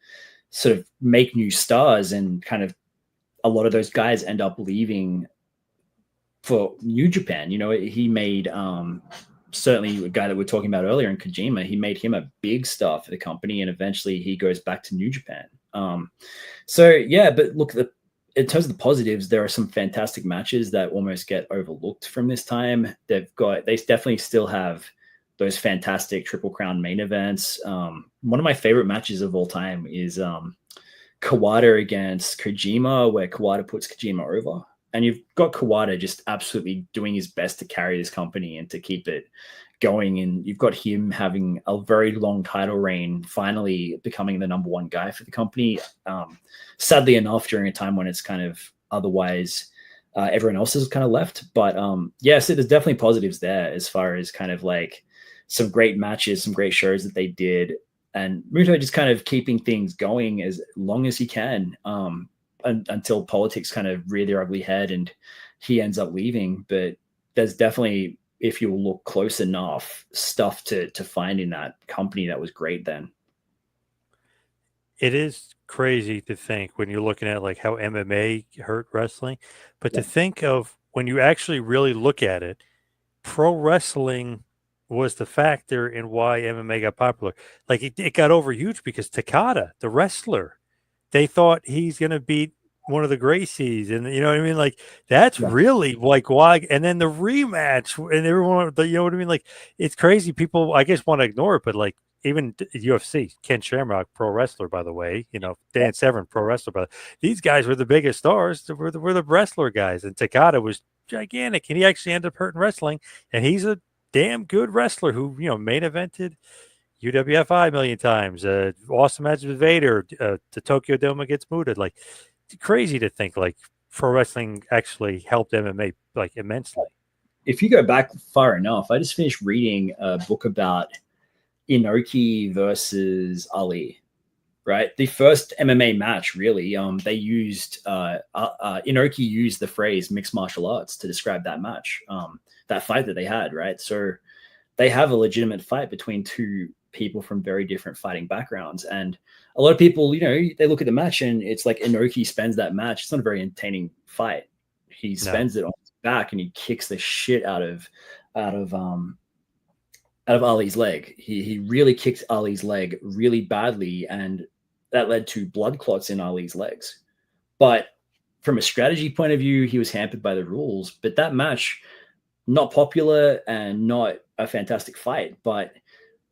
Speaker 2: sort of make new stars, and kind of a lot of those guys end up leaving for New Japan. You know, he made certainly a guy that we're talking about earlier in Kojima, he made him a big star for the company, and eventually he goes back to New Japan. So yeah, but look, in terms of the positives, there are some fantastic matches that almost get overlooked from this time. They definitely still have those fantastic Triple Crown main events. One of my favorite matches of all time is Kawada against Kojima, where Kawada puts Kojima over. And you've got Kawada just absolutely doing his best to carry this company and to keep it going. And you've got him having a very long title reign, finally becoming the number one guy for the company. Sadly enough, during a time when it's kind of otherwise everyone else has kind of left. But yeah, so there's definitely positives there as far as kind of like some great matches, some great shows that they did. And Muta just kind of keeping things going as long as he can. Until politics kind of rear their ugly head and he ends up leaving. But there's definitely, if you look close enough, stuff to find in that company that was great then.
Speaker 1: It is crazy to think when you're looking at like how MMA hurt wrestling, but to
Speaker 2: Yeah.
Speaker 1: think of when you actually really look at it, pro wrestling was the factor in why MMA got popular. Like it got over huge because Takada, the wrestler, they thought he's going to beat one of the Gracies, and you know what I mean. Like that's
Speaker 2: Yeah.
Speaker 1: really like why. And then the rematch, and everyone, you know what I mean. Like it's crazy. People, I guess, want to ignore it, but like even UFC, Ken Shamrock, pro wrestler, by the way. You know, Dan Severn, pro wrestler. But these guys were the biggest stars. Were the wrestler guys, and Takada was gigantic, and he actually ended up hurting wrestling. And he's a damn good wrestler who main evented UWFI a million times. Awesome matches with Vader. The Tokyo Dome against Muta. Like, it's crazy to think like pro wrestling actually helped MMA like immensely.
Speaker 2: If you go back far enough, I just finished reading a book about Inoki versus Ali. Right, the first MMA match, really, they used Inoki used the phrase mixed martial arts to describe that match, that fight that they had. Right, so they have a legitimate fight between two people from very different fighting backgrounds. And a lot of people, they look at the match and it's like Inoki spends that match. It's not a very entertaining fight. He
Speaker 1: No,
Speaker 2: spends it on his back and he kicks the shit out of Ali's leg. He really kicked Ali's leg really badly, and that led to blood clots in Ali's legs. But from a strategy point of view, he was hampered by the rules. But that match, not popular and not a fantastic fight, but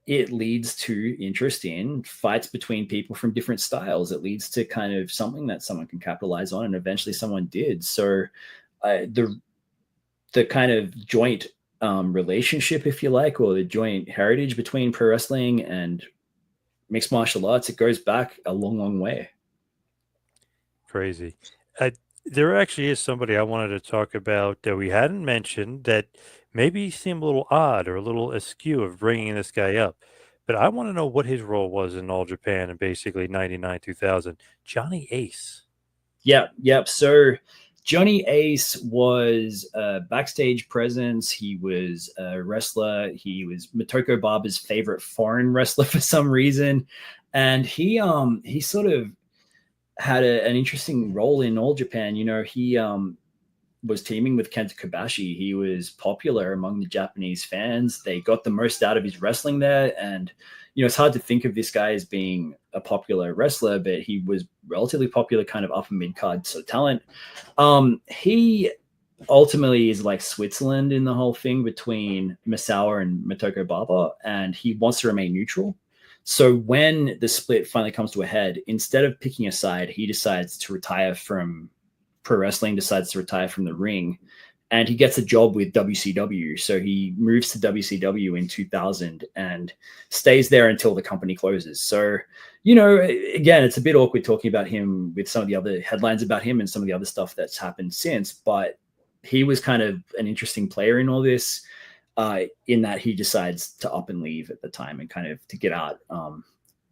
Speaker 2: it leads to interest in fights between people from different styles. It leads to kind of something that someone can capitalize on, and eventually someone did. So the kind of joint relationship, if you like, or the joint heritage between pro wrestling and mixed martial arts, it goes back a long, long way.
Speaker 1: crazy. There actually is somebody I wanted to talk about that we hadn't mentioned that maybe seemed a little odd or a little askew of bringing this guy up. But I want to know what his role was in All Japan in basically 99, 2000. Johnny Ace.
Speaker 2: Yep. So Johnny Ace was a backstage presence. He was a wrestler. He was Motoko Baba's favorite foreign wrestler for some reason, and he sort of had an interesting role in All Japan. He was teaming with Kenta Kobashi. He was popular among the Japanese fans. They got the most out of his wrestling there. And, it's hard to think of this guy as being a popular wrestler, but he was relatively popular, kind of upper mid card so talent. He ultimately is like Switzerland in the whole thing between Misawa and Motoko Baba, and he wants to remain neutral. So when the split finally comes to a head, instead of picking a side, he decides to retire from pro wrestling, decides to retire from the ring, and he gets a job with WCW. So he moves to WCW in 2000 and stays there until the company closes. So, again, it's a bit awkward talking about him with some of the other headlines about him and some of the other stuff that's happened since, but he was kind of an interesting player in all this, in that he decides to up and leave at the time and kind of to get out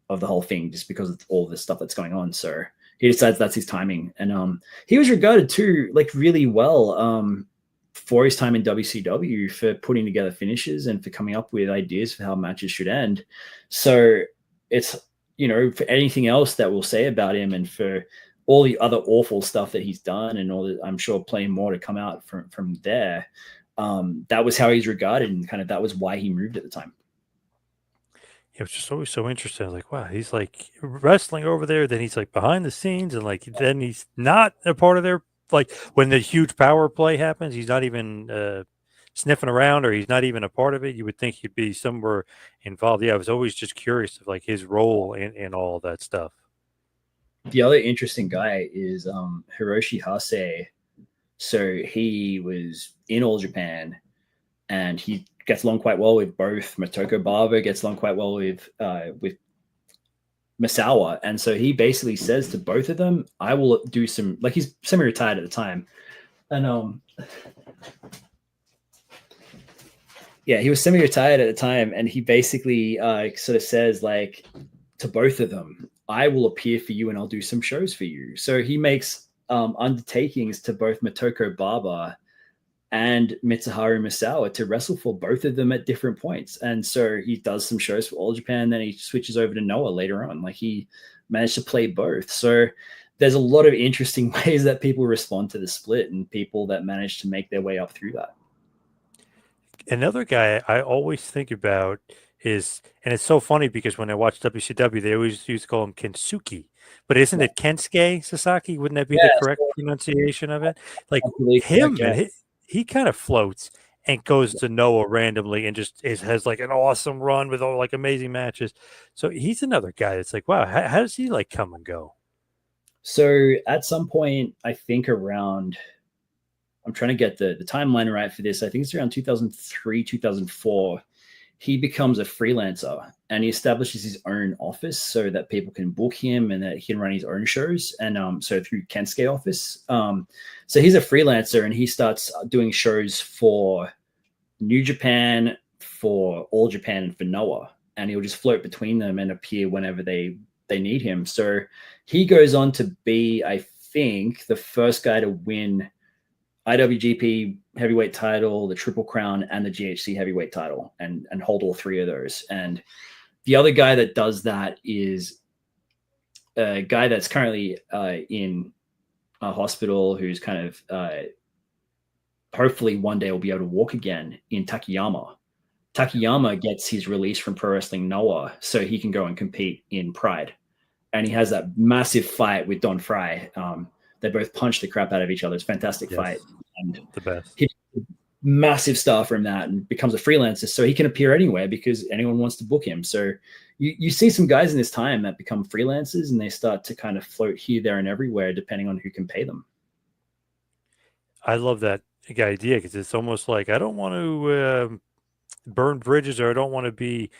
Speaker 2: of the whole thing just because of all this stuff that's going on. So he decides that's his timing. And he was regarded too, like, really well for his time in WCW for putting together finishes and for coming up with ideas for how matches should end. So it's, for anything else that we'll say about him and for all the other awful stuff that he's done and all the, I'm sure plenty more to come out from there. That was how he's regarded, and kind of that was why he moved at the time.
Speaker 1: It was just always so interesting. I was like, wow, he's like wrestling over there, then he's like behind the scenes, and like then he's not a part of their, like when the huge power play happens, he's not even sniffing around, or he's not even a part of it. You would think he'd be somewhere involved. Yeah, I was always just curious of like his role in all that stuff.
Speaker 2: The other interesting guy is Hiroshi Hase. So he was in All Japan, and he gets along quite well with both Motoko Baba, gets along quite well with Misawa. And so he basically says to both of them, I will do some, like, he's semi-retired at the time. And yeah, he was semi-retired at the time, and he basically sort of says, like, to both of them, I will appear for you and I'll do some shows for you. So he makes undertakings to both Motoko Baba and Mitsuharu Misawa to wrestle for both of them at different points. And so he does some shows for All Japan, then he switches over to Noah later on. Like, he managed to play both. So there's a lot of interesting ways that people respond to the split, and people that manage to make their way up through that.
Speaker 1: Another guy I always think about is, and it's so funny because when I watch WCW, they always used to call him Kensuke, but isn't it Kensuke Sasaki? Wouldn't that be the correct pronunciation of it? Like him, and he kind of floats and goes to Noah randomly and just has like an awesome run with all like amazing matches. So he's another guy that's like, wow, how does he like come and go?
Speaker 2: So at some point, I think around, I'm trying to get the timeline right for this. I think it's around 2003, 2004. He becomes a freelancer and he establishes his own office so that people can book him and that he can run his own shows. And so through Kensuke office. So he's a freelancer and he starts doing shows for New Japan, for All Japan, and for Noah. And he'll just float between them and appear whenever they need him. So he goes on to be, I think, the first guy to win IWGP heavyweight title, the Triple Crown, and the GHC heavyweight title, and hold all three of those. And the other guy that does that is a guy that's currently in a hospital, who's kind of hopefully one day will be able to walk again, in Takayama. Takayama gets his release from Pro Wrestling Noah so he can go and compete in Pride. And he has that massive fight with Don Fry. They both punch the crap out of each other. It's a fantastic fight. And
Speaker 1: the best.
Speaker 2: He massive star from that and becomes a freelancer, so he can appear anywhere because anyone wants to book him. So you see some guys in this time that become freelancers and they start to kind of float here, there, and everywhere depending on who can pay them.
Speaker 1: I love that idea because it's almost like I don't want to burn bridges, or I don't want to be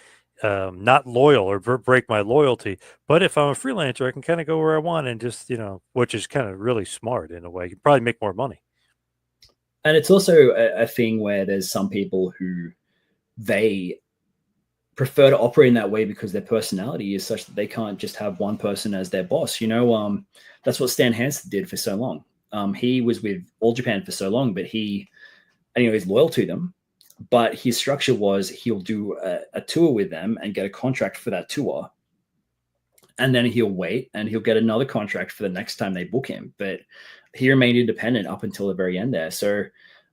Speaker 1: not loyal or break my loyalty. But if I'm a freelancer, I can kind of go where I want and just, which is kind of really smart in a way. You can probably make more money.
Speaker 2: And it's also a thing where there's some people who they prefer to operate in that way because their personality is such that they can't just have one person as their boss. That's what Stan Hansen did for so long. He was with All Japan for so long, but he's loyal to them. But his structure was he'll do a tour with them and get a contract for that tour. And then he'll wait and he'll get another contract for the next time they book him. But he remained independent up until the very end there. So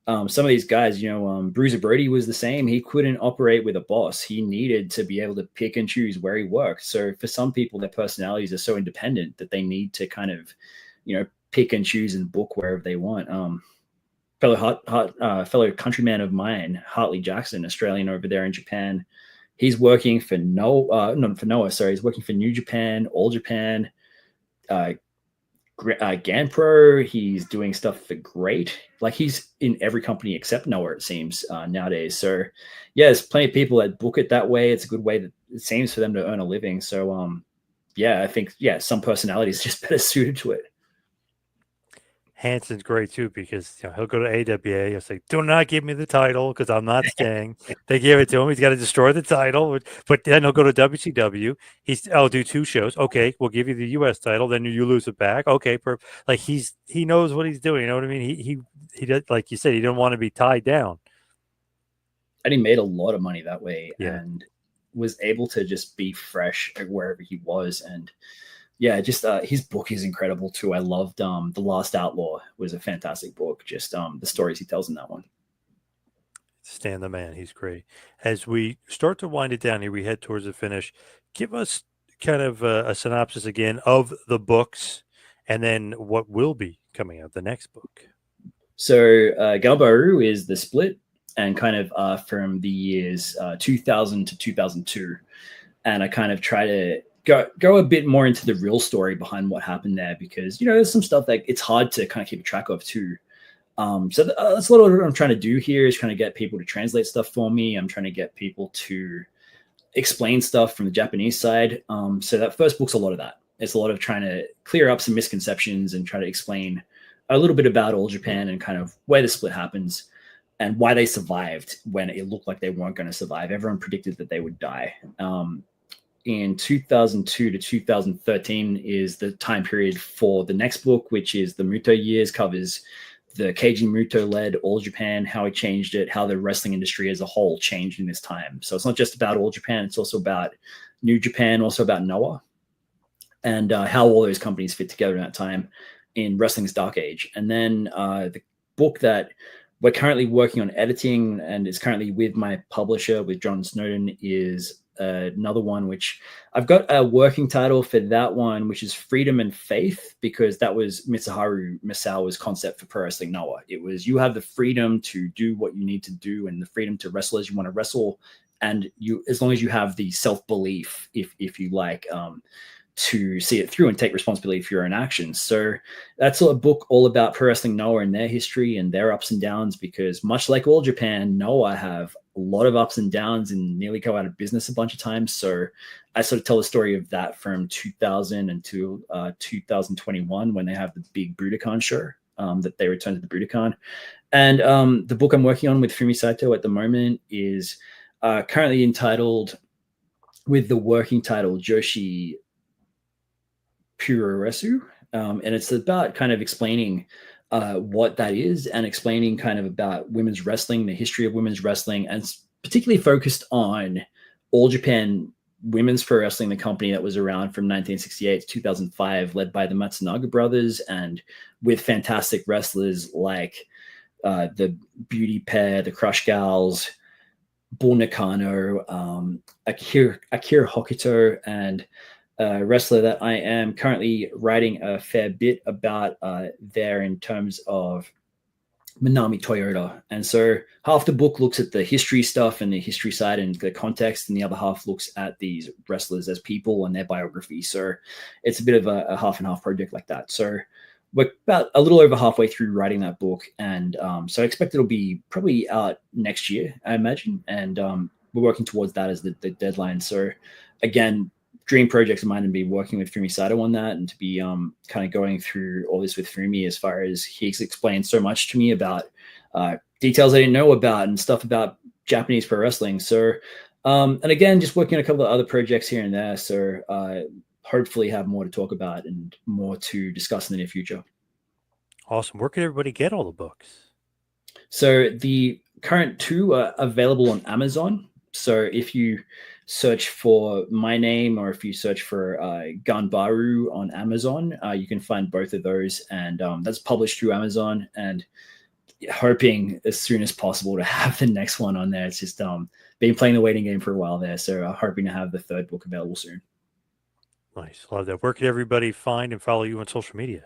Speaker 2: some of these guys, Bruiser Brody was the same. He couldn't operate with a boss. He needed to be able to pick and choose where he worked. So for some people, their personalities are so independent that they need to kind of, pick and choose and book wherever they want. Fellow countryman of mine, Hartley Jackson, Australian over there in Japan. He's working for Noah. Sorry, he's working for New Japan, All Japan, GanPro. He's doing stuff for Great. Like, he's in every company except Noah, it seems, nowadays. So yeah, there's plenty of people that book it that way. It's a good way that it seems for them to earn a living. So I think some personalities just better suited to it.
Speaker 1: Hanson's great too because he'll go to AWA. He'll say, "Do not give me the title because I'm not staying." They give it to him. He's got to destroy the title, but then he'll go to WCW. I'll do 2 shows. Okay, we'll give you the US title. Then you lose it back. Okay, like he knows what he's doing. You know what I mean? He does, like you said, he didn't want to be tied down.
Speaker 2: And he made a lot of money that way,
Speaker 1: Yeah.
Speaker 2: and was able to just be fresh wherever he was. And yeah, just his book is incredible too. I loved The Last Outlaw was a fantastic book. Just the stories he tells in that one.
Speaker 1: Stan the Man, he's great. As we start to wind it down here, we head towards the finish. Give us kind of a synopsis again of the books, and then what will be coming out, the next book.
Speaker 2: So Galbaru is the split, and kind of from the years 2000 to 2002. And I kind of try to go a bit more into the real story behind what happened there, because, there's some stuff that it's hard to kind of keep track of too. So that's a lot of what I'm trying to do here, is trying to get people to translate stuff for me. I'm trying to get people to explain stuff from the Japanese side. So that first book's a lot of that. It's a lot of trying to clear up some misconceptions and try to explain a little bit about All Japan and kind of where the split happens and why they survived when it looked like they weren't going to survive. Everyone predicted that they would die. In 2002 to 2013 is the time period for the next book, which is the Muta years, covers the Keiji Muto led All Japan, how he changed it, how the wrestling industry as a whole changed in this time. So it's not just about All Japan, it's also about New Japan, also about Noah, and how all those companies fit together in that time in wrestling's dark age. And then the book that we're currently working on editing and is currently with my publisher, with John Snowden, is another one, which I've got a working title for that one, which is Freedom and Faith, because that was Mitsuharu Misawa's concept for Pro Wrestling Noah. It was, you have the freedom to do what you need to do and the freedom to wrestle as you want to wrestle, and you, as long as you have the self-belief, if you like, to see it through and take responsibility for your own actions. So that's a book all about Pro Wrestling Noah and their history and their ups and downs, because much like All Japan, Noah have a lot of ups and downs and nearly go out of business a bunch of times. So I sort of tell the story of that from 2000 until 2021, when they have the big Budokan show, that they return to the Budokan. And the book I'm working on with Fumi Saito at the moment is currently entitled, with the working title, Joshi Puroresu, and it's about kind of explaining what that is, and explaining kind of about women's wrestling, the history of women's wrestling, and particularly focused on All Japan Women's Pro Wrestling, the company that was around from 1968 to 2005, led by the Matsunaga brothers, and with fantastic wrestlers like the Beauty Pair, the Crush Gals, Bull Nakano, Akira Hokuto, and wrestler that I am currently writing a fair bit about there, in terms of Manami Toyota. And so half the book looks at the history stuff and the history side and the context, and the other half looks at these wrestlers as people and their biography. So it's a bit of a half and half project like that. So we're about a little over halfway through writing that book, and so I expect it'll be probably out next year, I imagine, and we're working towards that as the deadline. So again, dream projects of mine, and be working with Fumi Sato on that, and to be kind of going through all this with Fumi, as far as he's explained so much to me about details I didn't know about and stuff about Japanese pro wrestling. So, and again, just working on a couple of other projects here and there. So hopefully have more to talk about and more to discuss in the near future.
Speaker 1: Awesome. Where can everybody get all the books?
Speaker 2: So the current 2 are available on Amazon. So if you search for my name, or if you search for Ganbaru on Amazon, you can find both of those, and that's published through Amazon, and hoping as soon as possible to have the next one on there. It's just been playing the waiting game for a while there, so hoping to have the 3rd book available soon.
Speaker 1: Nice. Love that. Where can everybody find and follow you on social media?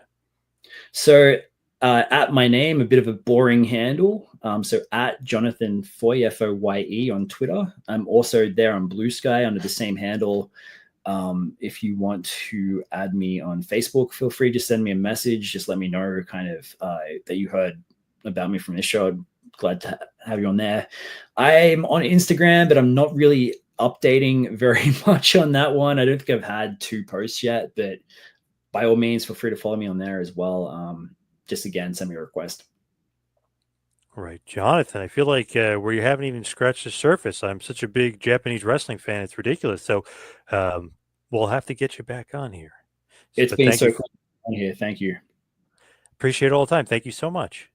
Speaker 2: So at my name, a bit of a boring handle. So at Jonathan Foye, Foye on Twitter. I'm also there on Blue Sky under the same handle. If you want to add me on Facebook, feel free to send me a message. Just let me know kind of that you heard about me from this show. I'm glad to have you on there. I'm on Instagram, but I'm not really updating very much on that one. I don't think I've had 2 posts yet, but by all means, feel free to follow me on there as well. just again, send me a request.
Speaker 1: Right. Jonathan, I feel like where you haven't even scratched the surface. I'm such a big Japanese wrestling fan. It's ridiculous. So um, we'll have to get you back on here.
Speaker 2: It's
Speaker 1: But
Speaker 2: been
Speaker 1: thank you.
Speaker 2: so cool on here. Thank you.
Speaker 1: Appreciate it all the time. Thank you so much.